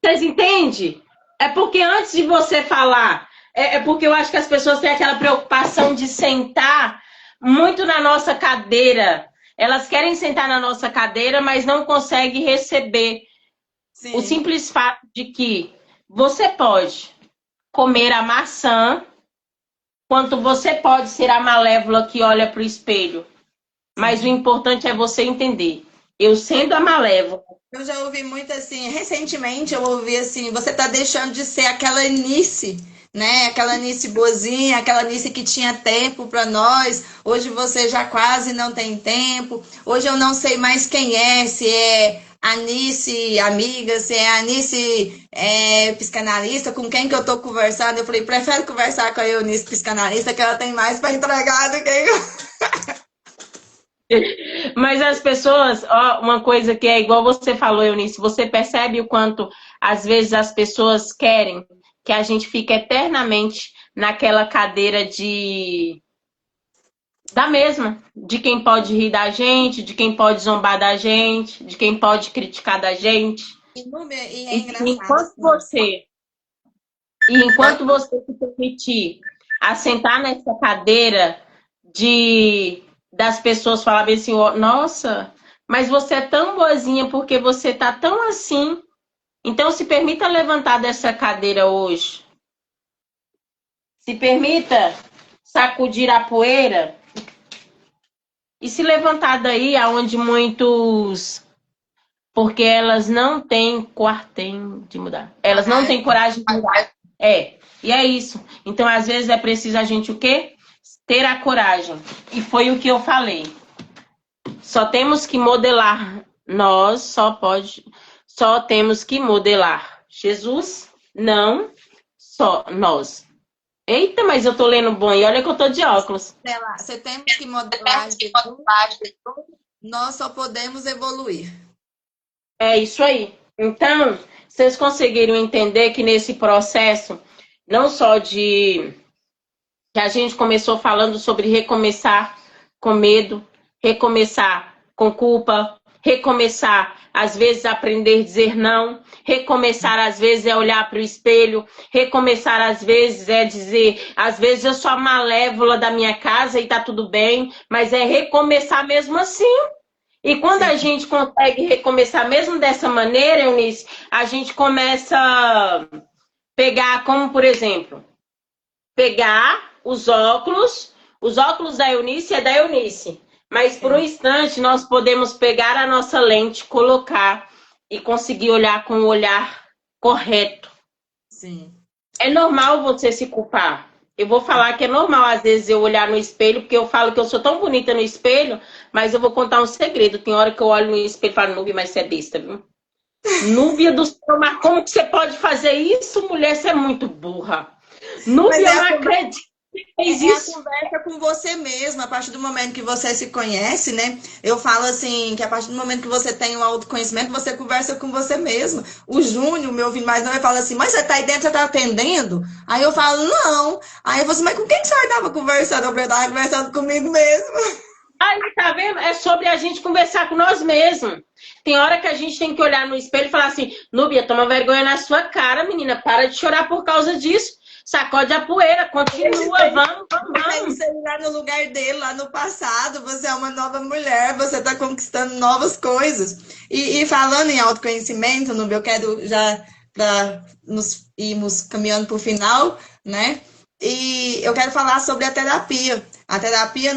Vocês entendem? É porque antes de você falar, é porque eu acho que as pessoas têm aquela preocupação de sentar muito na nossa cadeira. Elas querem sentar na nossa cadeira, mas não conseguem receber o simples fato de que você pode comer a maçã, quanto você pode ser a malévola que olha para o espelho. Mas o importante é você entender. Eu sendo a malévola, eu já ouvi muito assim, recentemente eu ouvi assim, você tá deixando de ser aquela Nice, né? Aquela Nice boazinha, aquela Nice que tinha tempo para nós. Hoje você já quase não tem tempo. Hoje eu não sei mais quem é, se é a Nice amiga, se é a Nice psicanalista, com quem que eu tô conversando. Eu falei, prefiro conversar com a Eunice psicanalista, que ela tem mais para entregar do que eu. Mas as pessoas, ó, uma coisa que é igual você falou, Eunice, você percebe o quanto às vezes as pessoas querem que a gente fique eternamente naquela cadeira da mesma, de quem pode rir da gente, de quem pode zombar da gente, de quem pode criticar da gente. E é engraçado. Enquanto você se permitir assentar nessa cadeira das pessoas falarem assim, nossa, mas você é tão boazinha porque você tá tão assim. Então se permita levantar dessa cadeira hoje. Se permita sacudir a poeira e se levantar daí aonde muitos... Porque elas não têm quartem de mudar. Elas não têm coragem de mudar. E é isso. Então, às vezes, é preciso a gente o quê? Ter a coragem. E foi o que eu falei. Só temos que modelar. Nós só temos que modelar. Jesus, não só nós. Eita, mas eu tô lendo bom e olha que eu tô de óculos. Você temos que modelar Jesus. Nós só podemos evoluir. É isso aí. Então, vocês conseguiram entender que nesse processo, não só que a gente começou falando sobre recomeçar com medo, recomeçar com culpa, recomeçar, às vezes, aprender a dizer não, recomeçar, às vezes, é olhar para o espelho, recomeçar, às vezes, é dizer, às vezes eu sou a malévola da minha casa e tá tudo bem, mas é recomeçar mesmo assim. E quando a gente consegue recomeçar mesmo dessa maneira, Eunice, a gente começa a pegar, como por exemplo, pegar os óculos da Eunice é da Eunice, mas por um instante nós podemos pegar a nossa lente, colocar e conseguir olhar com o olhar correto. Sim. É normal você se culpar. Eu vou falar que é normal, às vezes, eu olhar no espelho, porque eu falo que eu sou tão bonita no espelho, mas eu vou contar um segredo. Tem hora que eu olho no espelho e falo, Núbia, mas você é besta, viu? Núbia do céu, mas como que você pode fazer isso, mulher? Você é muito burra. Mas Núbia, é eu não a acredito que você fez É a isso. conversa com você mesmo, a partir do momento que você se conhece, né? Eu falo assim, que a partir do momento que você tem o autoconhecimento, você conversa com você mesmo. O Júnior, meu filho mais novo, fala assim, mas você tá aí dentro, você tá atendendo? Aí eu falo, não. Aí eu falo assim, mas com quem que você tava conversando? Eu tava conversando comigo mesmo. Aí, tá vendo? É sobre a gente conversar com nós mesmos. Tem hora que a gente tem que olhar no espelho e falar assim, Núbia, toma vergonha na sua cara, menina. Para de chorar por causa disso. Sacode a poeira, continua, vamos, vamos, Tem vamos. você lá no lugar dele, lá no passado, você é uma nova mulher, você está conquistando novas coisas. E falando em autoconhecimento, Nubia, eu quero já para nos irmos caminhando para o final, né? E eu quero falar sobre a terapia. A terapia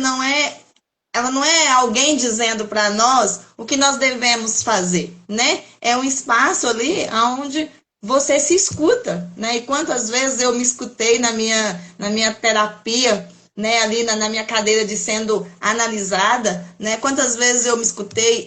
ela não é alguém dizendo para nós o que nós devemos fazer, né? É um espaço ali onde você se escuta, né? E quantas vezes eu me escutei na minha terapia, né? Ali na minha cadeira de sendo analisada, né? Quantas vezes eu me escutei,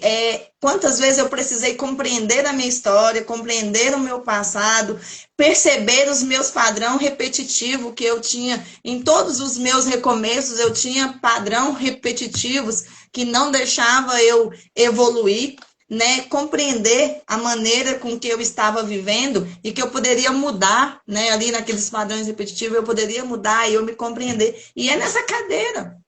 quantas vezes eu precisei compreender a minha história, compreender o meu passado, perceber os meus padrões repetitivos que eu tinha em todos os meus recomeços, eu tinha padrão repetitivos que não deixava eu evoluir, né, compreender a maneira com que eu estava vivendo e que eu poderia mudar, né, ali naqueles padrões repetitivos, eu poderia mudar e eu me compreender. E é nessa cadeira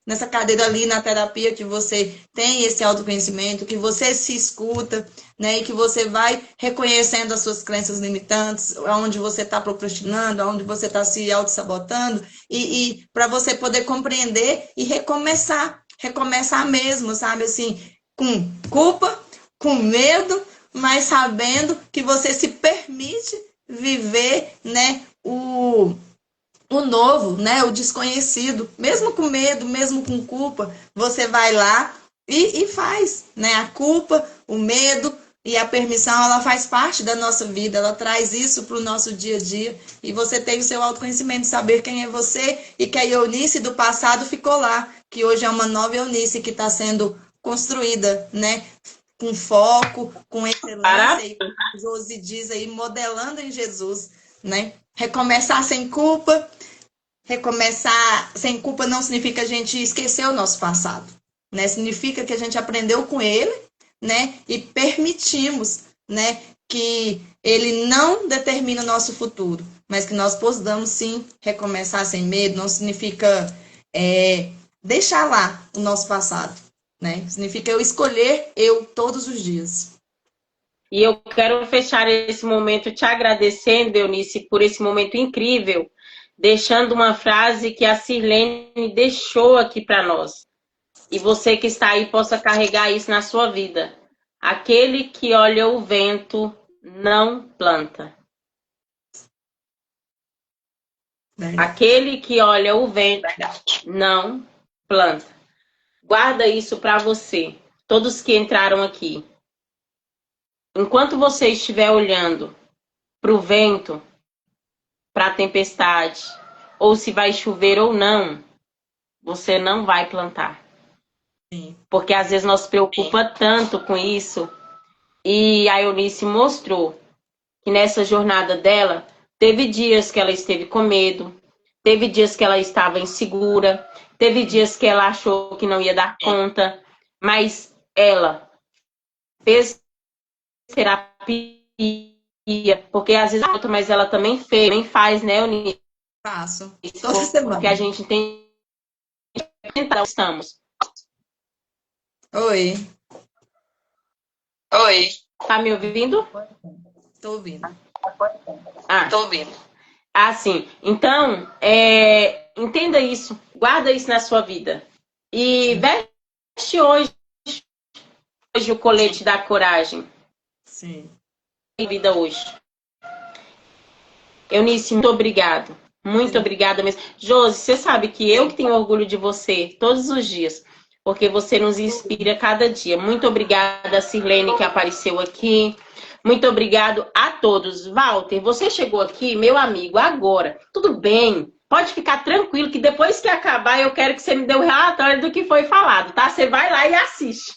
ali na terapia que você tem esse autoconhecimento, que você se escuta, né, e que você vai reconhecendo as suas crenças limitantes, onde você está procrastinando, onde você está se auto-sabotando, e para você poder compreender e recomeçar mesmo, sabe, assim, com culpa, com medo, mas sabendo que você se permite viver, né, o novo, né, o desconhecido, mesmo com medo, mesmo com culpa, você vai lá e faz, né, a culpa, o medo e a permissão, ela faz parte da nossa vida, ela traz isso para o nosso dia a dia, e você tem o seu autoconhecimento, saber quem é você, e que a Eunice do passado ficou lá, que hoje é uma nova Eunice que está sendo construída, né, com foco, com excelência, e como a Josi diz aí, modelando em Jesus, né? Recomeçar sem culpa. Recomeçar sem culpa não significa a gente esquecer o nosso passado, né? Significa que a gente aprendeu com ele, né? E permitimos, né, que ele não determine o nosso futuro, mas que nós possamos sim recomeçar sem medo. Não significa deixar lá o nosso passado, né? Significa eu escolher eu todos os dias. E eu quero fechar esse momento te agradecendo, Eunice, por esse momento incrível, deixando uma frase que a Sirlene deixou aqui para nós. E você que está aí possa carregar isso na sua vida. Aquele que olha o vento não planta. Aquele que olha o vento não planta. Guarda isso para você. Todos que entraram aqui. Enquanto você estiver olhando para o vento, para a tempestade, ou se vai chover ou não, você não vai plantar. Sim. Porque às vezes nós se preocupa tanto com isso. E a Eunice mostrou que nessa jornada dela, teve dias que ela esteve com medo, teve dias que ela estava insegura, teve dias que ela achou que não ia dar conta, mas ela fez terapia, porque às vezes outra, mas ela também fez, também faz, né, Eunice? Faço. Toda semana. Porque a gente tem que estamos. Oi. Oi, Tá me ouvindo? Tô ouvindo. tô ouvindo. Sim. Então, entenda isso, guarda isso na sua vida. E veste hoje o colete da coragem. Sim. Vida hoje. Eunice, muito obrigado. Muito obrigada mesmo. Josi, você sabe que eu que tenho orgulho de você todos os dias, porque você nos inspira cada dia. Muito obrigada, Sirlene, que apareceu aqui. Muito obrigado a todos. Walter, você chegou aqui, meu amigo, agora. Tudo bem? Pode ficar tranquilo que depois que acabar eu quero que você me dê o relatório do que foi falado, tá? Você vai lá e assiste.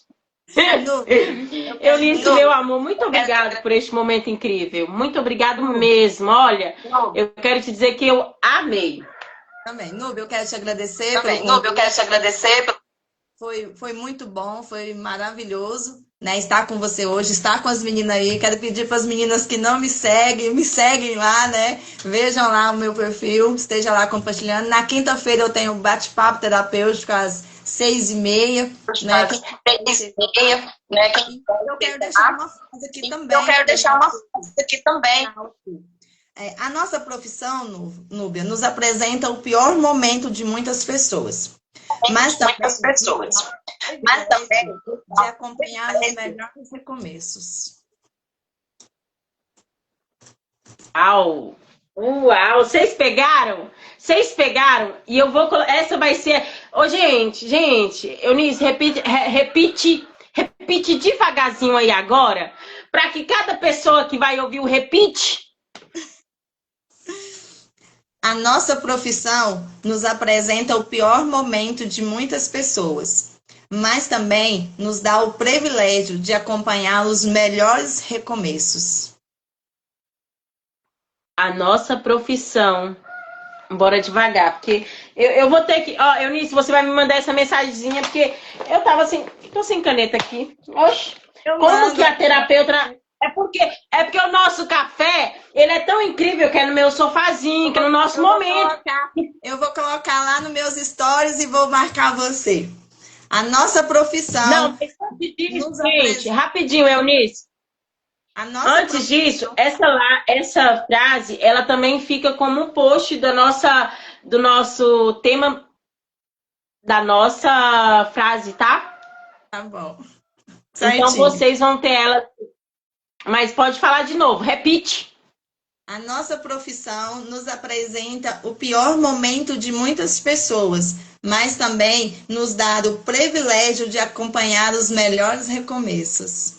Eunice, meu amor, muito obrigado por este momento incrível. Muito obrigado mesmo. Olha, eu quero te dizer que eu amei. Também, Núbia, eu quero te agradecer. Também, Núbia, eu quero te agradecer. Foi muito bom, foi maravilhoso, né, estar com você hoje, estar com as meninas aí. Quero pedir para as meninas que não me seguem lá, né? Vejam lá o meu perfil, esteja lá compartilhando. Na quinta-feira eu tenho bate-papo terapêutico às 6h30, né? 6h30, né? Eu quero deixar uma frase aqui também. A nossa profissão, Núbia, nos apresenta o pior momento de muitas pessoas. Mas também de acompanhar os melhores recomeços. Uau! Uau! Vocês pegaram? Vocês pegaram? E eu vou colocar. Essa vai ser. Ô, gente, Eunice, repite devagarzinho aí agora, para que cada pessoa que vai ouvir o repite. A nossa profissão nos apresenta o pior momento de muitas pessoas, mas também nos dá o privilégio de acompanhar os melhores recomeços. A nossa profissão. Bora devagar, porque eu vou ter que... Ó, Eunice, você vai me mandar essa mensagenzinha, porque eu tava assim... Tô sem caneta aqui. Oxe, como que a terapeuta... É porque o nosso café, ele é tão incrível que é no meu sofazinho, que é no nosso momento. Eu vou colocar lá nos meus stories e vou marcar você. A nossa profissão... Não, mas antes disso, gente, rapidinho, Eunice. Antes disso, essa frase, ela também fica como um post do nosso tema, da nossa frase, tá? Tá bom. Então vocês vão ter ela... Mas pode falar de novo, repite. A nossa profissão nos apresenta o pior momento de muitas pessoas, mas também nos dá o privilégio de acompanhar os melhores recomeços.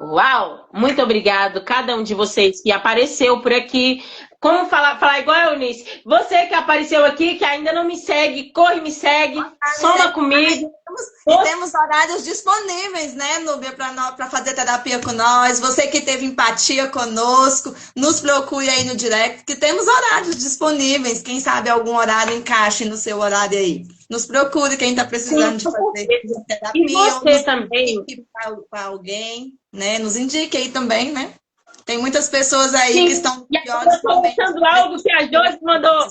Uau! Muito obrigado cada um de vocês que apareceu por aqui. Como falar igual a Eunice? Você que apareceu aqui, que ainda não me segue, corre, me segue, soma comigo. E temos horários disponíveis, né, Núbia, para fazer terapia com nós. Você que teve empatia conosco, nos procure aí no direct, que temos horários disponíveis. Quem sabe algum horário encaixe no seu horário aí. Nos procure quem está precisando de fazer terapia. E você também. Para alguém, né? Nos indique aí também, né? Tem muitas pessoas aí que estão piores. Eu tô lançando algo que a Josi mandou.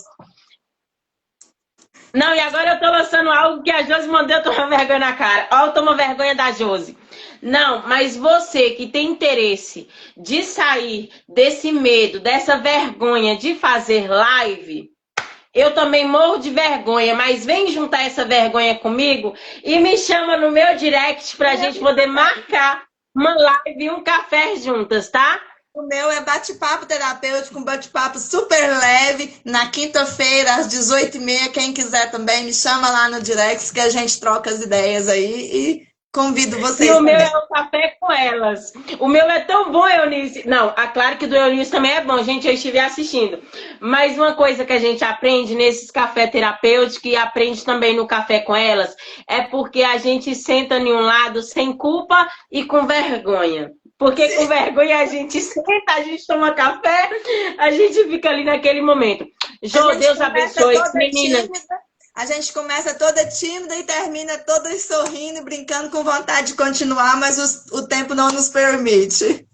Não, e agora eu tô lançando algo que a Josi mandou, eu tô com vergonha na cara. Ó, eu tomo vergonha da Josi. Não, mas você que tem interesse de sair desse medo, dessa vergonha de fazer live, eu também morro de vergonha, mas vem juntar essa vergonha comigo e me chama no meu direct pra gente poder marcar uma live e um café juntas, tá? O meu é bate-papo terapêutico, um bate-papo super leve, na quinta-feira, às 18h30. Quem quiser também, me chama lá no direct, que a gente troca as ideias aí e convido vocês. E o meu é o café com elas. O meu é tão bom, Eunice. Não, claro que o do Eunice também é bom, gente, eu estive assistindo. Mas uma coisa que a gente aprende nesses café terapêuticos e aprende também no café com elas, é porque a gente senta em um lado sem culpa e com vergonha. Porque com vergonha a gente senta, a gente toma café, a gente fica ali naquele momento. Jô, Deus abençoe, meninas. A gente começa toda tímida e termina toda sorrindo e brincando com vontade de continuar, mas o tempo não nos permite.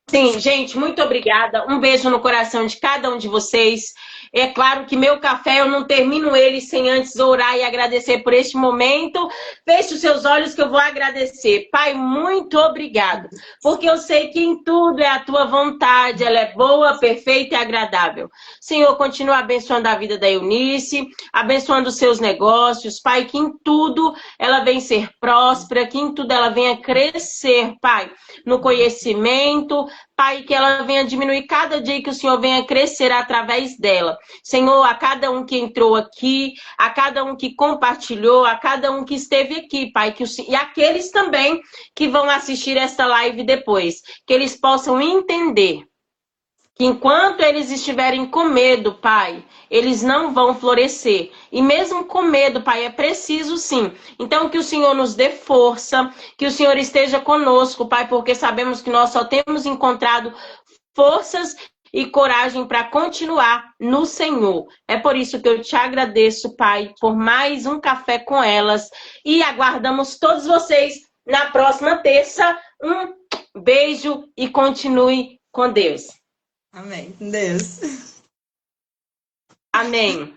Sim, gente, muito obrigada. Um beijo no coração de cada um de vocês. É claro que meu café, eu não termino ele sem antes orar e agradecer por este momento. Feche os seus olhos que eu vou agradecer. Pai, muito obrigado. Porque eu sei que em tudo é a tua vontade. Ela é boa, perfeita e agradável. Senhor, continua abençoando a vida da Eunice, abençoando os seus negócios. Pai, que em tudo ela venha ser próspera, que em tudo ela venha crescer, Pai, no conhecimento, Pai, que ela venha diminuir cada dia, que o Senhor venha crescer através dela. Senhor, a cada um que entrou aqui, a cada um que compartilhou, a cada um que esteve aqui, Pai, e aqueles também que vão assistir esta live depois, que eles possam entender que enquanto eles estiverem com medo, Pai, eles não vão florescer. E mesmo com medo, Pai, é preciso sim. Então que o Senhor nos dê força, que o Senhor esteja conosco, Pai, porque sabemos que nós só temos encontrado forças e coragem para continuar no Senhor. É por isso que eu te agradeço, Pai, por mais um café com elas. E aguardamos todos vocês na próxima terça. Um beijo e continue com Deus. Amém. Com Deus. Amém.